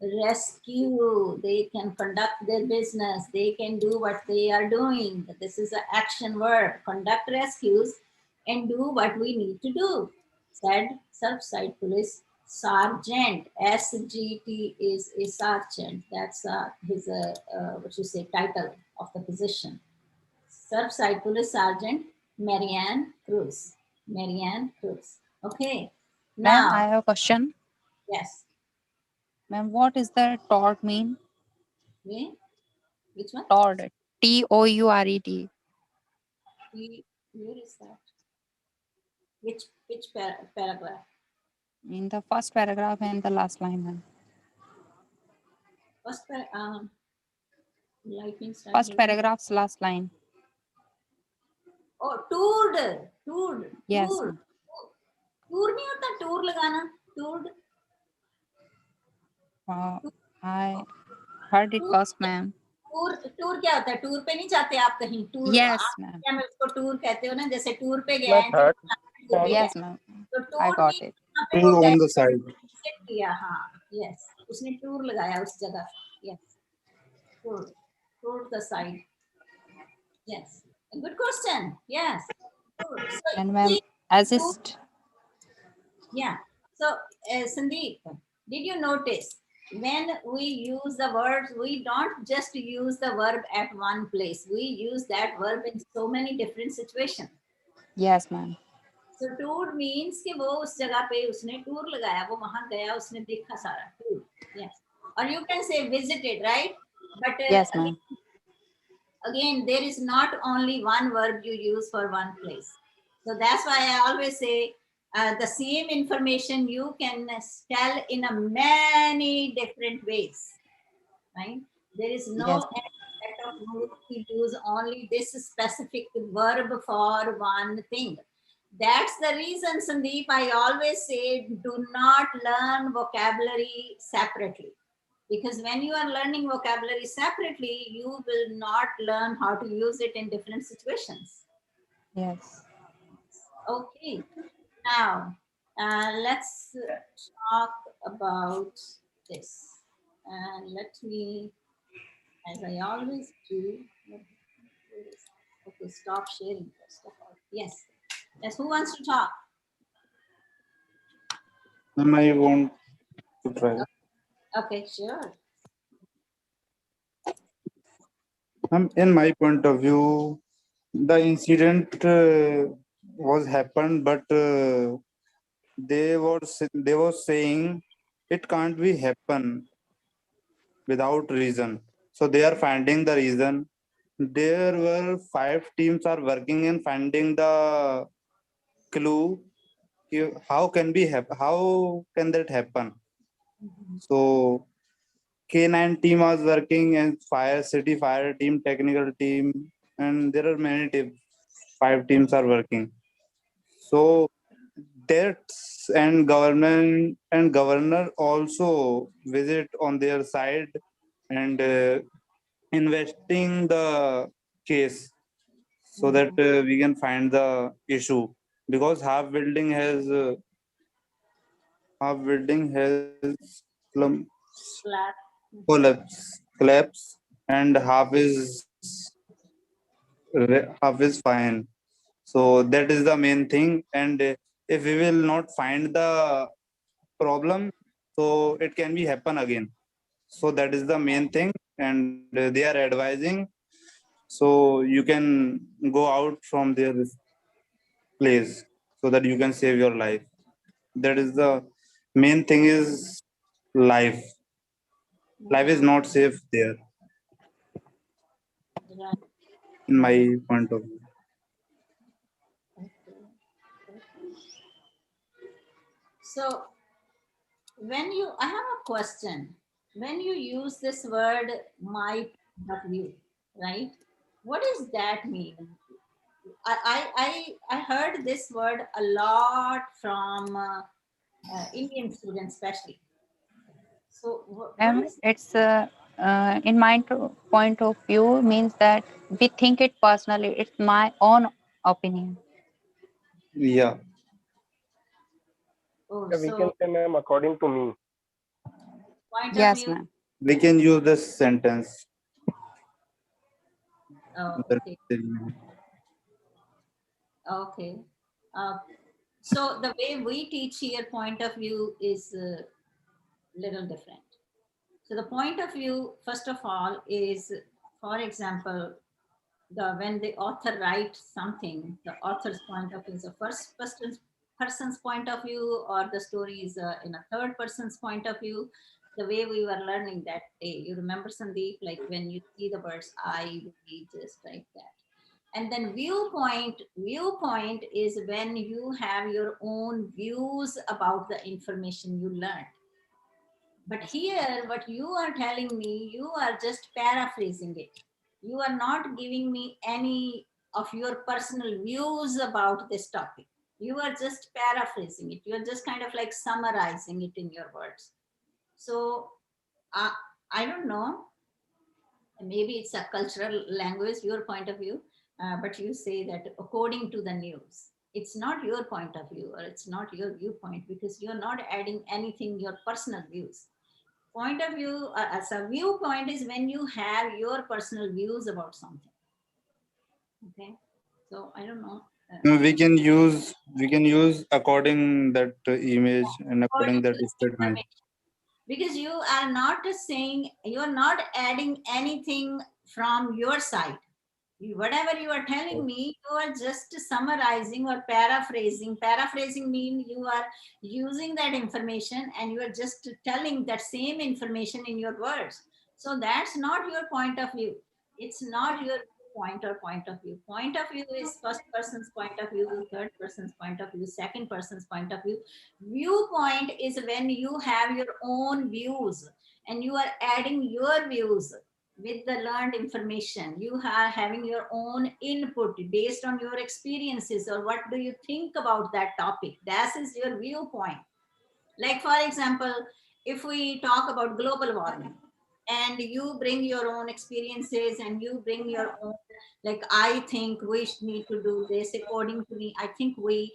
rescue. They can conduct their business. They can do what they are doing. This is an action verb. Conduct rescues and do what we need to do, said Surfside Police Sergeant. SGT is a sergeant. That's his what you say title of the position. Surfside Police Sergeant Marianne Cruz. Marianne Cruz. Okay. Ma'am, I Now, have a question. yes. Ma'am, what is the tort mean? Okay. Which one? Tort. TOURET. Where is that? Which paragraph? In the first paragraph and the last line, ma'am. First, lightning strike. First paragraph's last line. Oh, toured. Yes, Tour. ma'am. Tour नहीं होता tour लगाना tour I heard it first, ma'am. Tour tour क्या होता है tour पे नहीं जाते आप कहीं टूर Yes, आप ma'am. क्या मैं उसको टूर कहते हो ना जैसे टूर पे गए मैं हैं थर्ड टूर पे Yes, गए ma'am. तो I टूर got में it. यहाँ पे Tour वो on गए the side. किया हाँ यस उसने टूर लगाया उस जगह yes tour tour the side yes good question yes And ma'am, assist. Yeah. So, Sandeep, did you notice when we use the verbs, we don't just use the verb at one place. We use that verb in so many different situations. Yes, ma'am. So, tour means कि वो उस जगह पे उसने tour लगाया, वो वहाँ गया, उसने देखा सारा tour. Yes. Or you can say visited, right? But Yes, ma'am. again, there is not only one verb you use for one place. So that's why I always say the same information you can tell in a many different ways, right? There is no Yes. aspect of rule to use only this specific verb for one thing. That's the reason, Sandeep, I always say do not learn vocabulary separately. Because when you are learning vocabulary separately, you will not learn how to use it in different situations. Yes. Okay, now let's talk about this. And let me, as I always do, okay, stop sharing first of all. Yes, yes, who wants to talk? Ma'am, I want to try. Okay, sure. In my point of view, the incident was happened, but they were saying it can't be happen without reason. So they are finding the reason. There were 5 teams are working in finding the clue. How can how can that happen? So K9 team was working and city fire team, technical team, and there are many teams. 5 teams are working. So that's and governor also visit on their side and investing the case so that we can find the issue because half building has Clap. collapse and half is fine. So that is the main thing. And if we will not find the problem, so it can be happen again. So that is the main thing. And they are advising. So you can go out from their place so that you can save your life. That is the main thing is life. Life is not safe there, Right. in my point of view. So when you, I have a question. When you use this word, my point of view, right? What does that mean? I heard this word a lot from Indian students, especially. So what is It's in my point of view means that we think it personally. It's my own opinion. Yeah, oh, Yeah, we so can say, ma'am, according to me. point of Yes, view? ma'am. we can use this sentence. Oh, okay. Okay. Uh, so the way we teach here, point of view is a little different. So the point of view, first of all, is, for example, when the author writes something, the author's point of view is a person's point of view, or the story is in a third person's point of view. The way we were learning that day, you remember, Sandeep, like when you see the words I, we, just like that. And then viewpoint is when you have your own views about the information you learned. But here, what you are telling me, you are just paraphrasing it. You are not giving me any of your personal views about this topic. You are just paraphrasing it. You are just kind of like summarizing it in your words. So I don't know, maybe it's a cultural language, your point of view, but you say that according to the news. It's not your point of view, or it's not your viewpoint, because you're not adding anything, your personal views. Point of view, as a viewpoint, is when you have your personal views about something. Okay, so I don't know. We can use according that image and according According to that the statement. information, because you are not saying, you are not adding anything from your side. Whatever you are telling me, you are just summarizing or paraphrasing. Paraphrasing means you are using that information and you are just telling that same information in your words. So that's not your point of view. It's not your point or point of view. Point of view is first person's point of view, third person's point of view, second person's point of view. Viewpoint is when you have your own views and you are adding your views with the learned information. You are having your own input based on your experiences, or what do you think about that topic. That is your viewpoint. Like, for example, if we talk about global warming, and you bring your own experiences and you bring your own, like, I think we need to do this, according to me I think we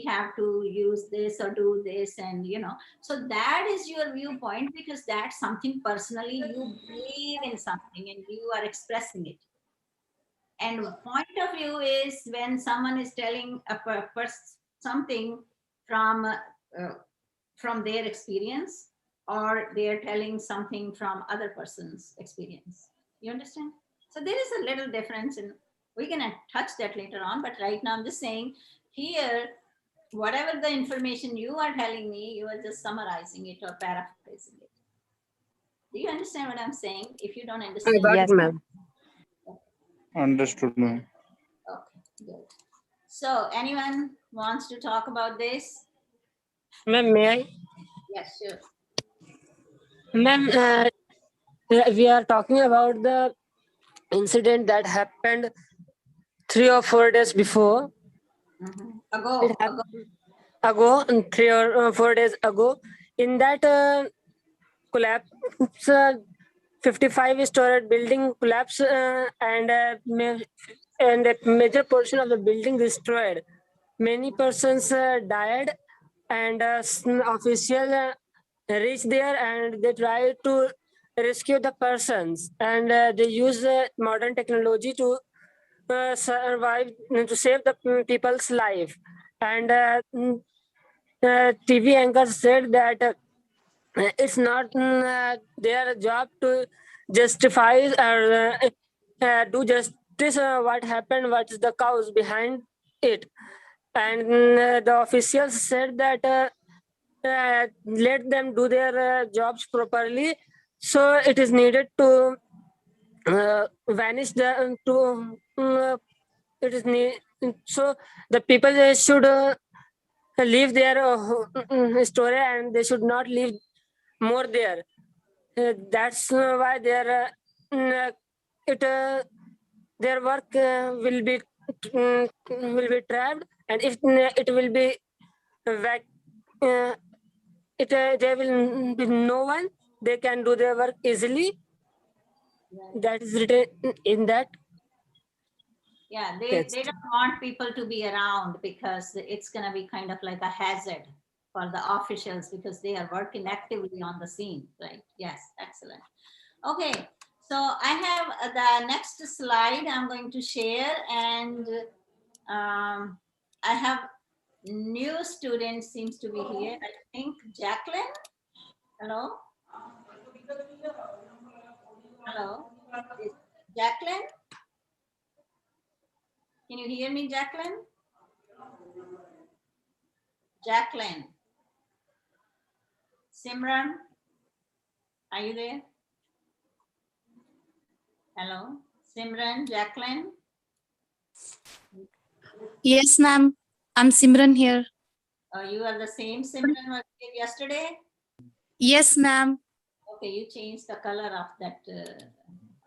have to use this or do this, and so that is your viewpoint, because that's something personally you believe in something and you are expressing it. And point of view is when someone is telling something from from their experience, or they're telling something from other person's experience. You understand? So there is a little difference, and we can touch that later on, but right now I'm just saying here, whatever the information you are telling me, you are just summarizing it or paraphrasing it. Do you understand what I'm saying? If you don't I understand, got it, Yes, ma'am. Understood, ma'am. okay, good. So anyone wants to talk about this? Ma'am, may I? Yes, sure. Ma'am, we are talking about the incident that happened 3 or 4 days before. It Ago. happened ago, 3 or 4 days ago. In that collapse, 55-story building collapsed, and a major portion of the building destroyed. Many persons died, and officials reached there and they tried to rescue the persons, and they use modern technology to survive, to save the people's life. And TV anchors said that it's not their job to justify or do justice what happened, what is the cause behind it. And the officials said that let them do their jobs properly, so it is needed to vanish the it is need, so the people should leave their story and they should not leave more there. That's why it their work will be trapped, and if it will be there will be no one, they can do their work easily. That is written in that. Yeah, Yes. they don't want people to be around because it's going to be kind of like a hazard for the officials because they are working actively on the scene, right? Yes, excellent. Okay, so I have the next slide I'm going to share, and I have new students seems to be here. I think Jacqueline. Hello. Hello. Is Jacqueline? Can you hear me, Jacqueline? Jacqueline. Simran, are you there? Hello. Simran, Jacqueline. Yes, ma'am. I'm Simran here. You are the same Simran was here yesterday? Yes, ma'am. Okay, you changed the color of that,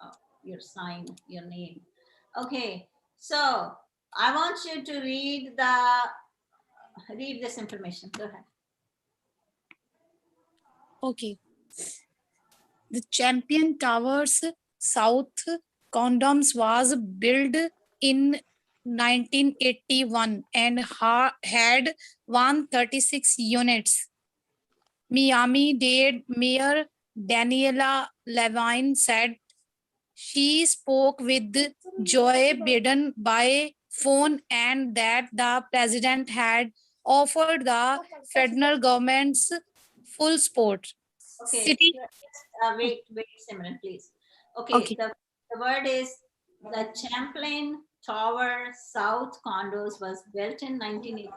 of your sign, your name. Okay, so I want you to read this information. Go ahead. Okay. The Champion Towers South Condoms was built in 1981 and had 136 units. Miami-Dade Mayor Daniela Levine said she spoke with Joe Biden by phone and that the president had offered the federal government's full support. Okay, City. wait, Simran, please. Okay, Okay. the word is the Champlain Tower South condos was built in 1981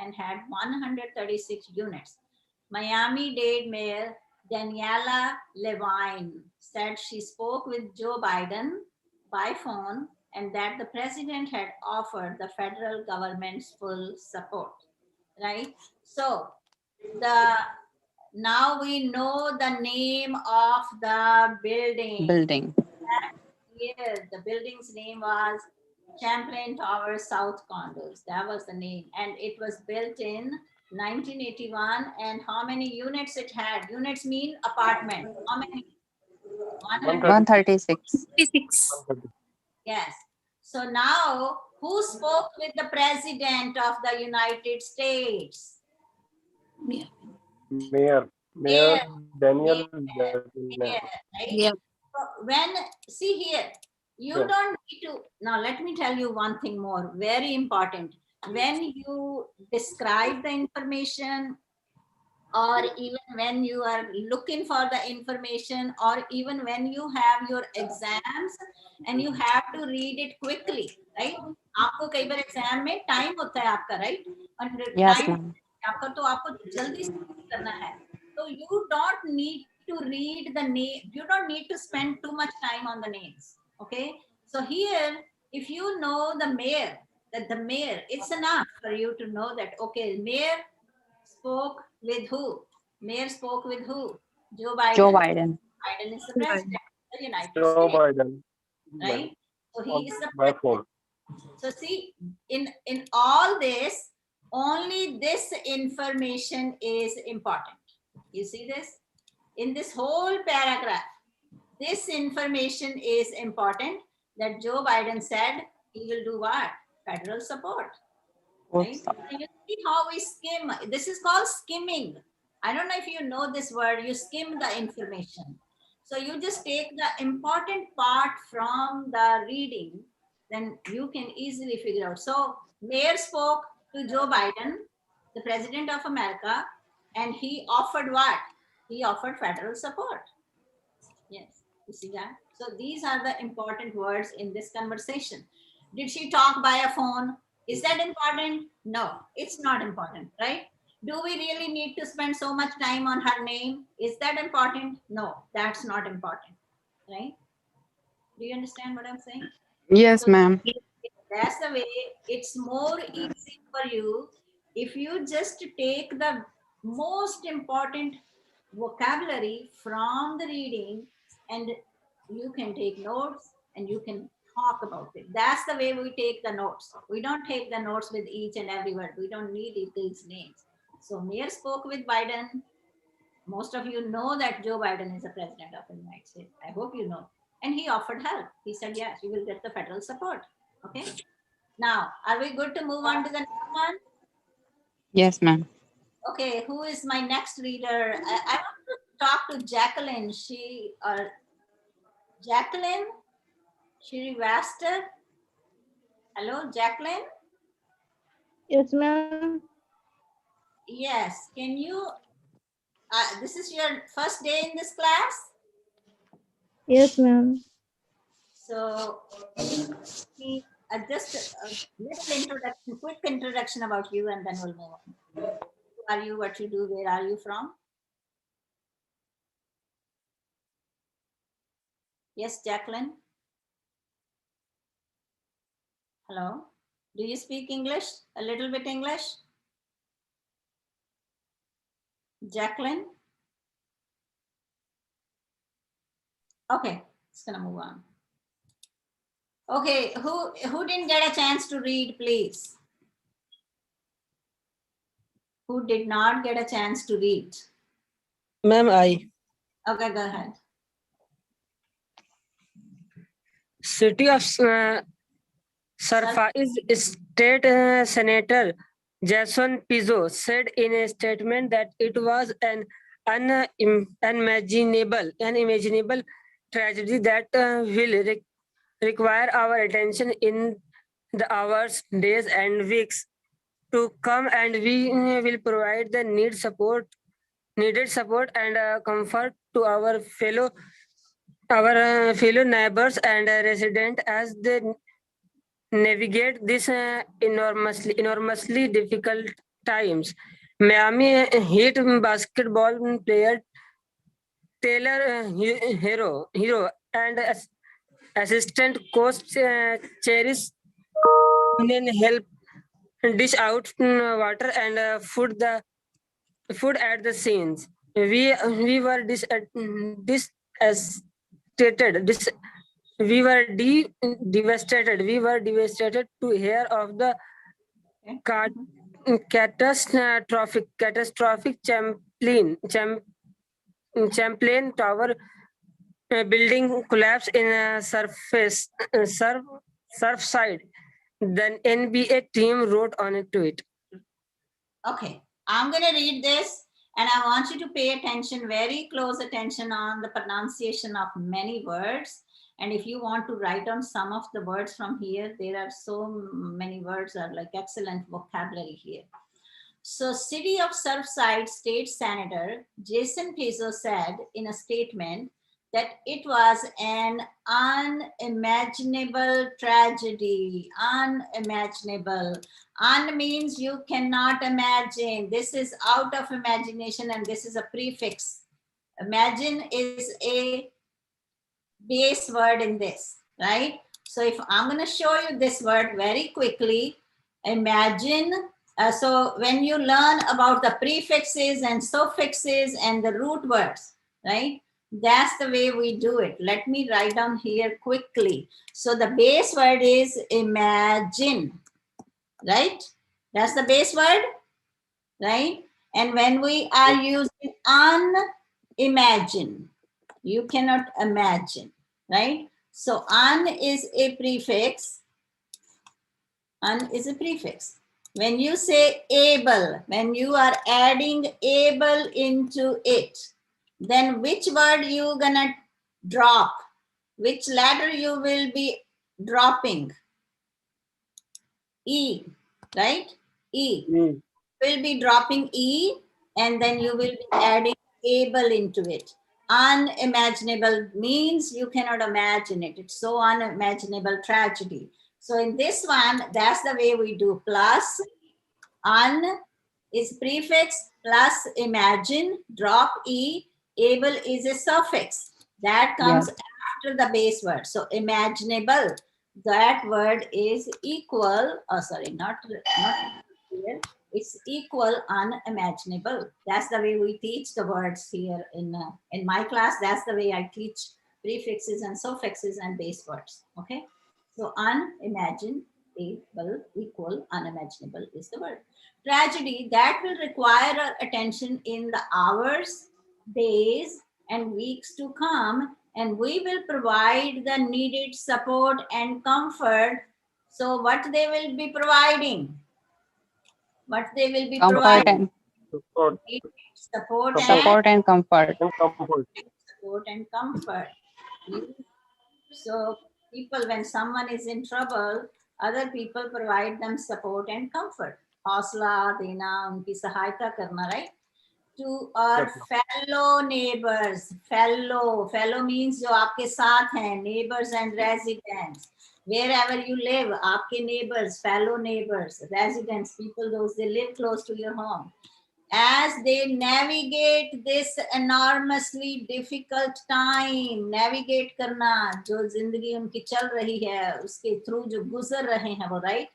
and had 136 units. Miami-Dade Mayor Daniela Levine said she spoke with Joe Biden by phone and that the president had offered the federal government's full support, right? So now we know the name of the building. Yes, the building's name was Champlain Tower South Condos. That was the name. And it was built in 1981. And how many units it had? Units mean apartment. How many? 136. 56. Yes. So now, who spoke with the President of the United States? Mayor Mayor. Daniel. Mayor, right? Yeah. So when, see here, you Yeah. don't need to, now let me tell you one thing more, very important. When you describe the information, or even when you are looking for the information, or even when you have your exams and you have to read it quickly, right? आपको कई बार exam में time होता है आपका, right? और Yes, time ma'am. आपका तो आपको जल्दी से करना है. So you don't need to read the name. You don't need to spend too much time on the names. Okay. So here, if you know the mayor, it's enough for you to know that, okay, mayor spoke with who? Mayor spoke with who? Joe Biden. Joe Biden. Biden is the president of the United Joe States, Biden. right? So he is the By president. phone. So see, in all this, only this information is important. You see this? In this whole paragraph, this information is important that Joe Biden said he will do what? Federal support. Right? So you see how we skim. This is called skimming. I don't know if you know this word. You skim the information. So you just take the important part from the reading, then you can easily figure out. So Mayor spoke to Joe Biden, the President of America, and he offered what? He offered federal support. Yes, you see that? So these are the important words in this conversation. Did she talk by a phone? Is that important? No, it's not important, right? Do we really need to spend so much time on her name? Is that important? No, that's not important, right? Do you understand what I'm saying? Yes, So ma'am. that's the way. It's more easy for you if you just take the most important vocabulary from the reading and you can take notes and you can talk about it. That's the way we take the notes. We don't take the notes with each and every word. We don't need these names. So Mayor spoke with Biden. Most of you know that Joe Biden is the president of the United States. I hope you know. And he offered help. He said, yes, you will get the federal support. Okay. Now, are we good to move on to the next one? Yes, ma'am. Okay, who is my next reader? I want to talk to Jacqueline. Jacqueline Shrivastava. Hello, Jacqueline. Yes, ma'am. Yes, can you, this is your first day in this class? Yes, ma'am. So, just a little introduction, quick introduction about you, and then we'll move on. Who are you? What you do? Where are you from? Yes, Jacqueline. Hello. Do you speak English? A little bit English? Jacqueline? Okay, it's gonna move on. Okay, who didn't get a chance to read, please? Who did not get a chance to read? Ma'am, I. Okay, go ahead. City of Surprise State Senator Jason Pizzo said in a statement that it was an unimaginable tragedy that will require our attention in the hours, days, and weeks to come, and we will provide the needed support and comfort to our fellow neighbors and residents as they navigate this enormously difficult times. Miami Heat basketball player Taylor Hero and assistant coach Cherish help dish out water and food at the scenes. We were we were devastated. We were devastated to hear of the cat, catastrophic Champlain Tower building collapse in a surfside. The NBA team wrote on it to it. Okay, I'm going to read this and I want you to pay attention, very close attention on the pronunciation of many words. And if you want to write down some of the words from here, there are so many words are like excellent vocabulary here. So City of Surfside State Senator Jason Pizzo said in a statement that it was an unimaginable tragedy, unimaginable. Un means you cannot imagine. This is out of imagination and this is a prefix. Imagine is a base word in this, right? So if I'm going to show you this word very quickly, imagine. So when you learn about the prefixes and suffixes and the root words, right? That's the way we do it. Let me write down here quickly. So the base word is imagine, right? That's the base word, right? And when we are using unimagine, you cannot imagine, right? So un is a prefix. Un is a prefix. When you say able, when you are adding able into it, then which word you gonna drop? Which letter you will be dropping? E, right? E. Will be dropping E and then you will be adding able into it. Unimaginable means you cannot imagine it. It's so unimaginable tragedy. So in this one, that's the way we do plus, is prefix plus imagine, drop E, able is a suffix. That comes Yes. after the base word. So imaginable, that word is equal, oh sorry, not here. It's equal unimaginable. That's the way we teach the words here in my class. That's the way I teach prefixes and suffixes and base words. Okay. So unimaginable equal unimaginable is the word. Tragedy that will require our attention in the hours, days, and weeks to come, and we will provide the needed support and comfort. So what they will be providing? What they will be Comfort providing? and Support, Support and support and comfort. comfort. support and comfort. So people, when someone is in trouble, other people provide them support and comfort. हौसला देना, उनकी सहायता करना, right? To our Yes, ma'am. fellow neighbors. Fellow means जो आपके साथ हैं, neighbors and residents. Wherever you live, आपके neighbors, fellow neighbors, residents, people those they live close to your home. As they navigate this enormously difficult time, navigate करना, जो जिंदगी उनकी चल रही है, उसके through जो गुजर रहे हैं वो, right?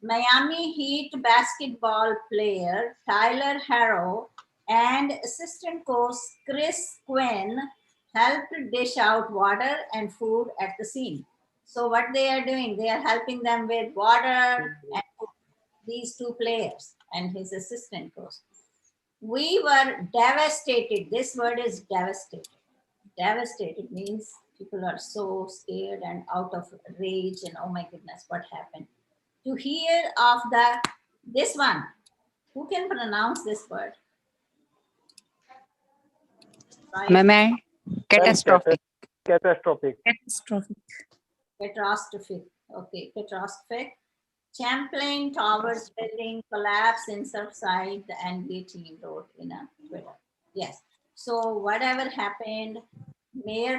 Miami Heat basketball player Tyler Harrow and assistant coach Chris Quinn helped dish out water and food at the scene. So what they are doing, they are helping them with water and food, these two players and his assistant coach. We were devastated. This word is devastated. Devastated means people are so scared and out of rage and oh my goodness, what happened? To hear of this one. Who can pronounce this word? Right? Ma'am, catastrophic. Catastrophic. Catastrophic. Catastrophic. Okay, catastrophic. Champlain Towers building collapse in Surfside, the NBA team wrote in a Twitter. Yes. So whatever happened, mayor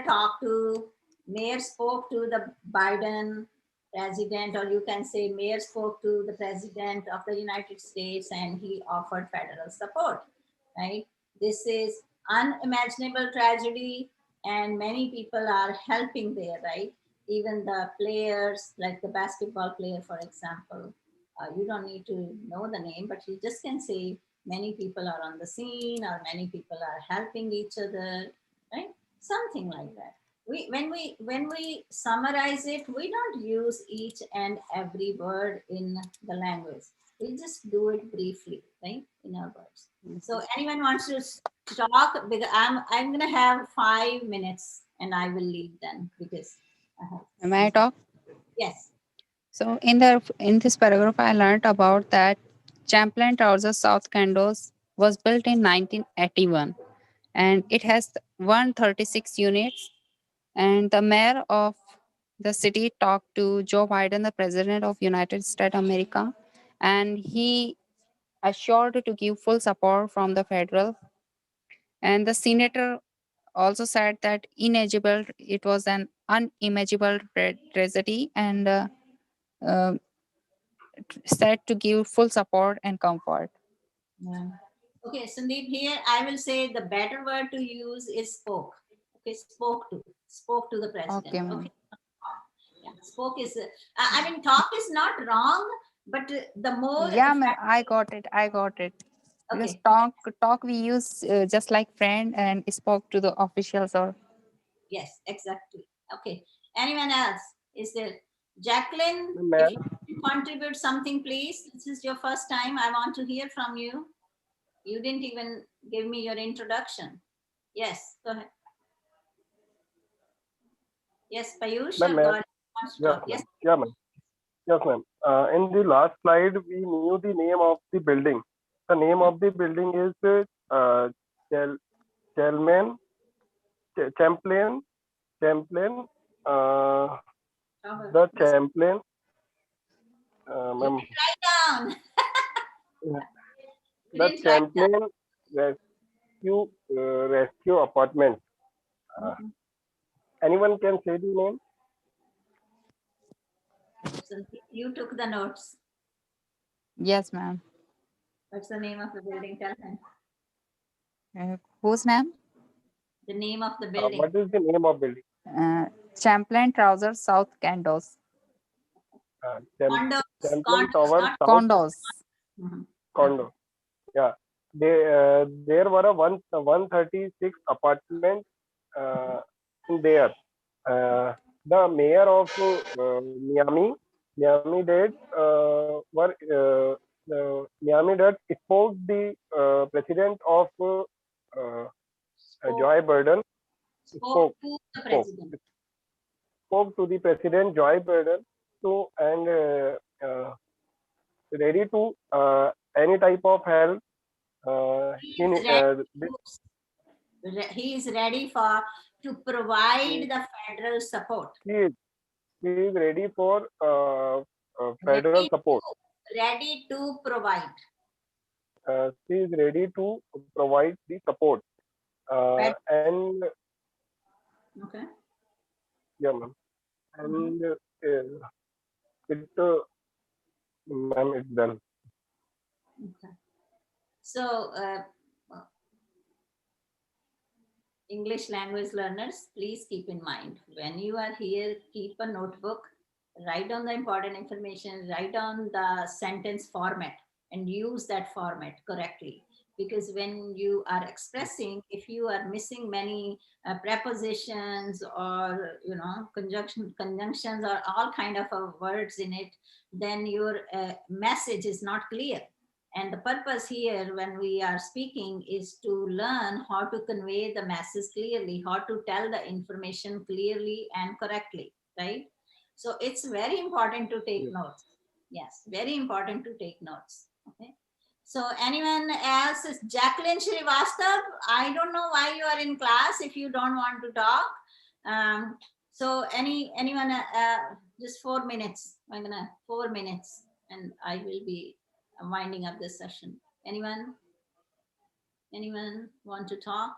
spoke to the Biden president, or you can say mayor spoke to the president of the United States and he offered federal support, right? This is unimaginable tragedy and many people are helping there, right? Even the players, like the basketball player, for example, you don't need to know the name, but you just can say many people are on the scene or many people are helping each other, right? Something like that. When we summarize it, we don't use each and every word in the language. We just do it briefly, right? In our words. So anyone wants to talk? Because I'm gonna have 5 minutes and I will leave then because I have. May I talk? Yes. So in this paragraph, I learned about that Champlain Towers of South Condos was built in 1981, and it has 136 units. And the mayor of the city talked to Joe Biden, the president of United States America, and he assured to give full support from the federal. And the senator also said that ineligible, it was an unimaginable tragedy, and uh, said to give full support and comfort. Yeah. Okay, Sandeep, here I will say the better word to use is spoke. Okay, spoke to the president. Okay, ma'am. Okay. Yeah, spoke is, I mean, talk is not wrong, but the more. Yeah, ma'am, I got it. Because Okay, talk we use just like friend and spoke to the officials or. yes, exactly. Okay, anyone else? Is there? Jacqueline, if Ma'am, you can contribute something, please. This is your first time. I want to hear from you. You didn't even give me your introduction. Yes, go ahead. Yes, Payush or ma'am. God wants to Yes, talk. ma'am. Yes, Yeah, ma'am. Yes, ma'am. In the last slide, we knew the name of the building. The name of the building is Chel- Chelman, Champlain, Champlain, Tower. the Yes. Champlain, You ma'am, can write down. You the didn't write down. Champlain Rescue Apartment. Uh, Mhm. anyone can say the name? So you took the notes. Yes, ma'am. What's the name of the building? Tell him. Whose name? The name of the building. What is the name of building? Champlain Trousers South Candos. Condos. Champlain Condos, Tower not South Condos. Mhm. Condo. Yeah, there were a 136 apartments in there. The mayor of Miami-Dade Miami-Dade spoke the president of Joe Biden Spoke to the spoke president. spoke to the president Joe Biden to and ready to any type of help. He is he is ready to provide the federal support. he is ready for federal support. Ready to provide. She is ready to provide the support. And Okay. yeah, ma'am. And ma'am, it's done. Okay. So, English language learners, please keep in mind, when you are here, keep a notebook, write down the important information, write down the sentence format and use that format correctly. Because when you are expressing, if you are missing many prepositions or, you know, conjunctions or all kind of words in it, then your message is not clear. And the purpose here when we are speaking is to learn how to convey the message clearly, how to tell the information clearly and correctly, right? So it's very important to take notes. Yes, very important to take notes. Okay. So anyone else is Jacqueline Srivastav? I don't know why you are in class if you don't want to talk. So anyone, just 4 minutes. I'm gonna 4 minutes and I will be winding up this session. Anyone want to talk?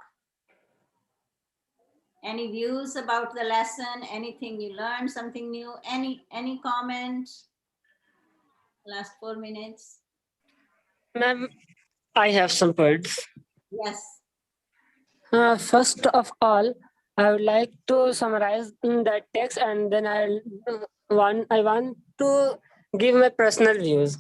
Any views about the lesson? Anything you learned, something new? Any comment? Last 4 minutes. Ma'am, I have some points. Yes. First of all, I would like to summarize that text, and then I want to give my personal views.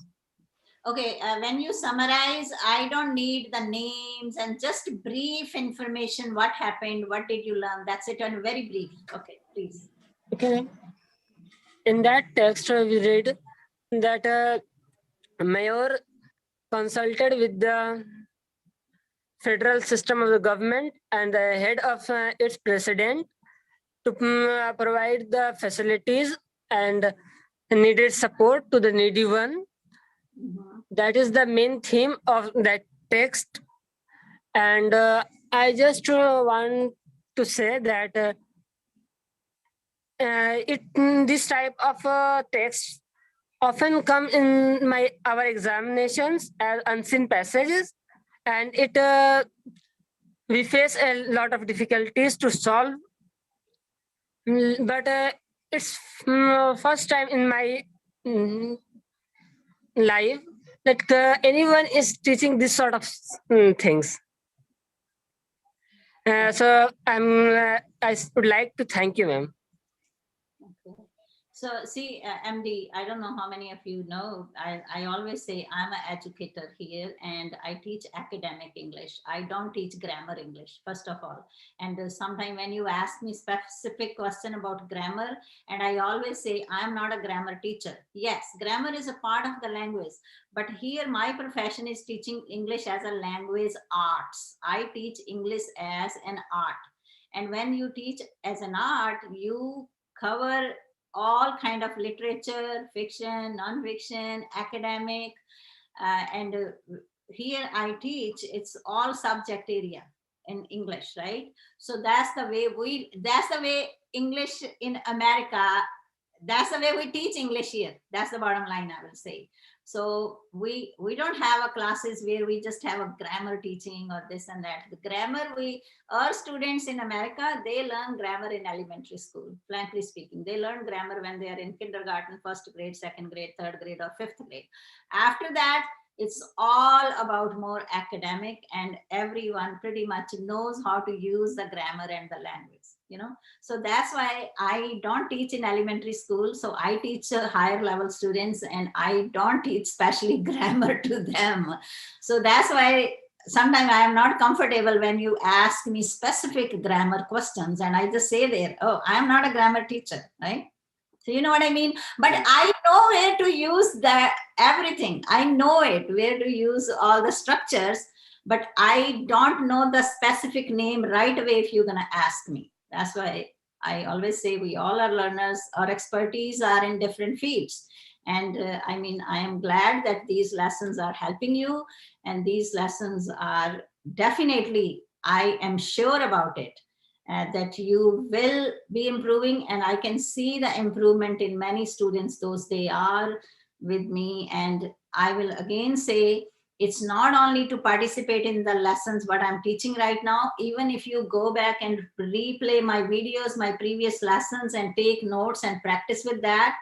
Okay, when you summarize, I don't need the names and just brief information. What happened? What did you learn? That's it, and very brief. Okay, please. Okay. In that text, we read that mayor consulted with the federal system of the government and the head of its president to provide the facilities and needed support to the needy one. That is the main theme of that text. And I just want to say that this type of text often come in our examinations as unseen passages, and we face a lot of difficulties to solve. But it's first time in my life that anyone is teaching this sort of things. So I would like to thank you, ma'am. Okay. So see, MD, I don't know how many of you know, I always say I'm an educator here and I teach academic English. I don't teach grammar English, first of all. And sometimes when you ask me specific question about grammar, and I always say I'm not a grammar teacher. Yes, grammar is a part of the language, but here my profession is teaching English as a language arts. I teach English as an art. And when you teach as an art, you cover all kind of literature, fiction, non-fiction, academic, and here I teach, it's all subject area in English, right? So that's the way English in America, that's the way we teach English here. That's the bottom line, I will say. So we don't have a classes where we just have a grammar teaching or this and that. The grammar, our students in America, they learn grammar in elementary school, frankly speaking. They learn grammar when they are in kindergarten, first grade, second grade, third grade, or fifth grade. After that, It's all about more academic, and everyone pretty much knows how to use the grammar and the language, you know. So that's why I don't teach in elementary school. So I teach higher level students, and I don't teach specially grammar to them. So that's why sometimes I am not comfortable when you ask me specific grammar questions, and I just say there, oh, I am not a grammar teacher, right? So you know what I mean? But I know where to use that everything. I know it, where to use all the structures, but I don't know the specific name right away if you're gonna ask me. That's why I always say we all are learners. Our expertise are in different fields. And I mean, I am glad that these lessons are helping you, and these lessons are definitely, I am sure about it, that you will be improving, and I can see the improvement in many students, those they are with me. And I will again say, it's not only to participate in the lessons what I'm teaching right now. Even if you go back and replay my videos, my previous lessons, and take notes and practice with that,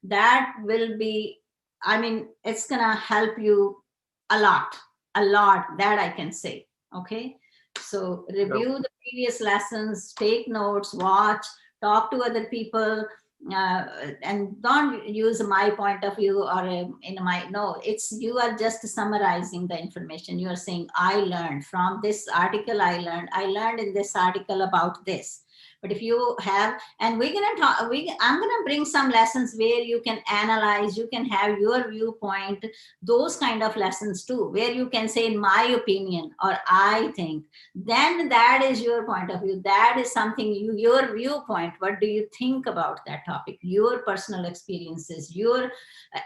that will be, I mean, it's gonna help you a lot, that I can say. Okay, so review the previous lessons, take notes, watch, talk to other people, and don't use my point of view or in my, no, it's, you are just summarizing the information. You are saying, I learned from this article, I learned in this article about this. But if you have, and we're gonna talk, I'm gonna bring some lessons where you can analyze, you can have your viewpoint, those kind of lessons too, where you can say, in my opinion, or I think, then that is your point of view. That is something your viewpoint. What do you think about that topic? Your personal experiences, your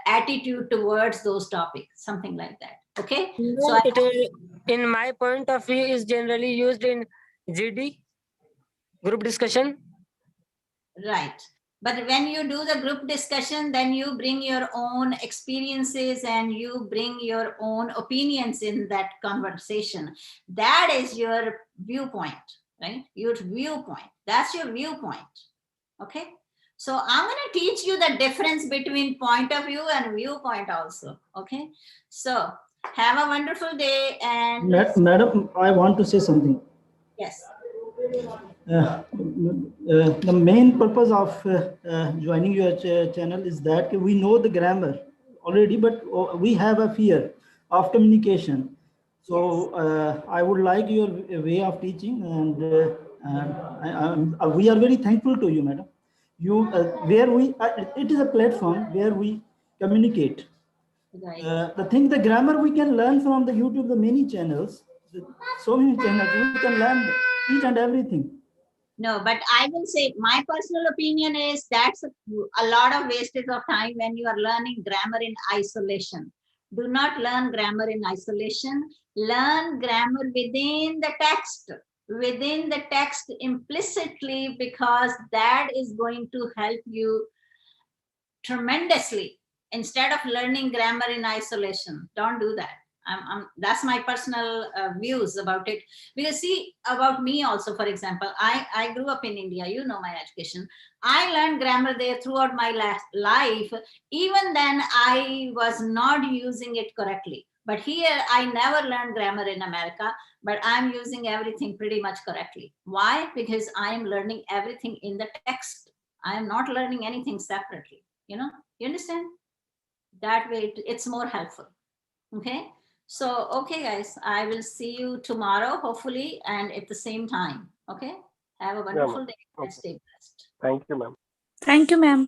attitude towards those topics, something like that. Okay. So It is, in my point of view, is generally used in GD, group discussion. right. But when you do the group discussion, then you bring your own experiences and you bring your own opinions in that conversation. That is your viewpoint, right? Your viewpoint. That's your viewpoint. Okay. So I'm going to teach you the difference between point of view and viewpoint also. Okay. So have a wonderful day. And Madam, I want to say something. yes. The main purpose of joining your channel is that we know the grammar already, but we have a fear of communication. So I would like your way of teaching, and we are very thankful to you, madam. You where we it is a platform where we communicate. Right. The thing, the grammar we can learn from the YouTube, the many channels, so many channels, we can learn each and everything. No, but I will say my personal opinion is that's a lot of wastage of time when you are learning grammar in isolation. Do not learn grammar in isolation. Learn grammar within the text implicitly, because that is going to help you tremendously. Instead of learning grammar in isolation, don't do that. That's my personal views about it. Because see, about me also, for example, I grew up in India, you know my education. I learned grammar there throughout my life. Even then, I was not using it correctly. But here, I never learned grammar in America, but I'm using everything pretty much correctly. Why? Because I am learning everything in the text. I am not learning anything separately. You know, you understand? That way, it's more helpful. Okay. So, okay, guys, I will see you tomorrow, hopefully, and at the same time. Okay. Have a wonderful day and stay blessed. Thank you, ma'am. Thank you, ma'am.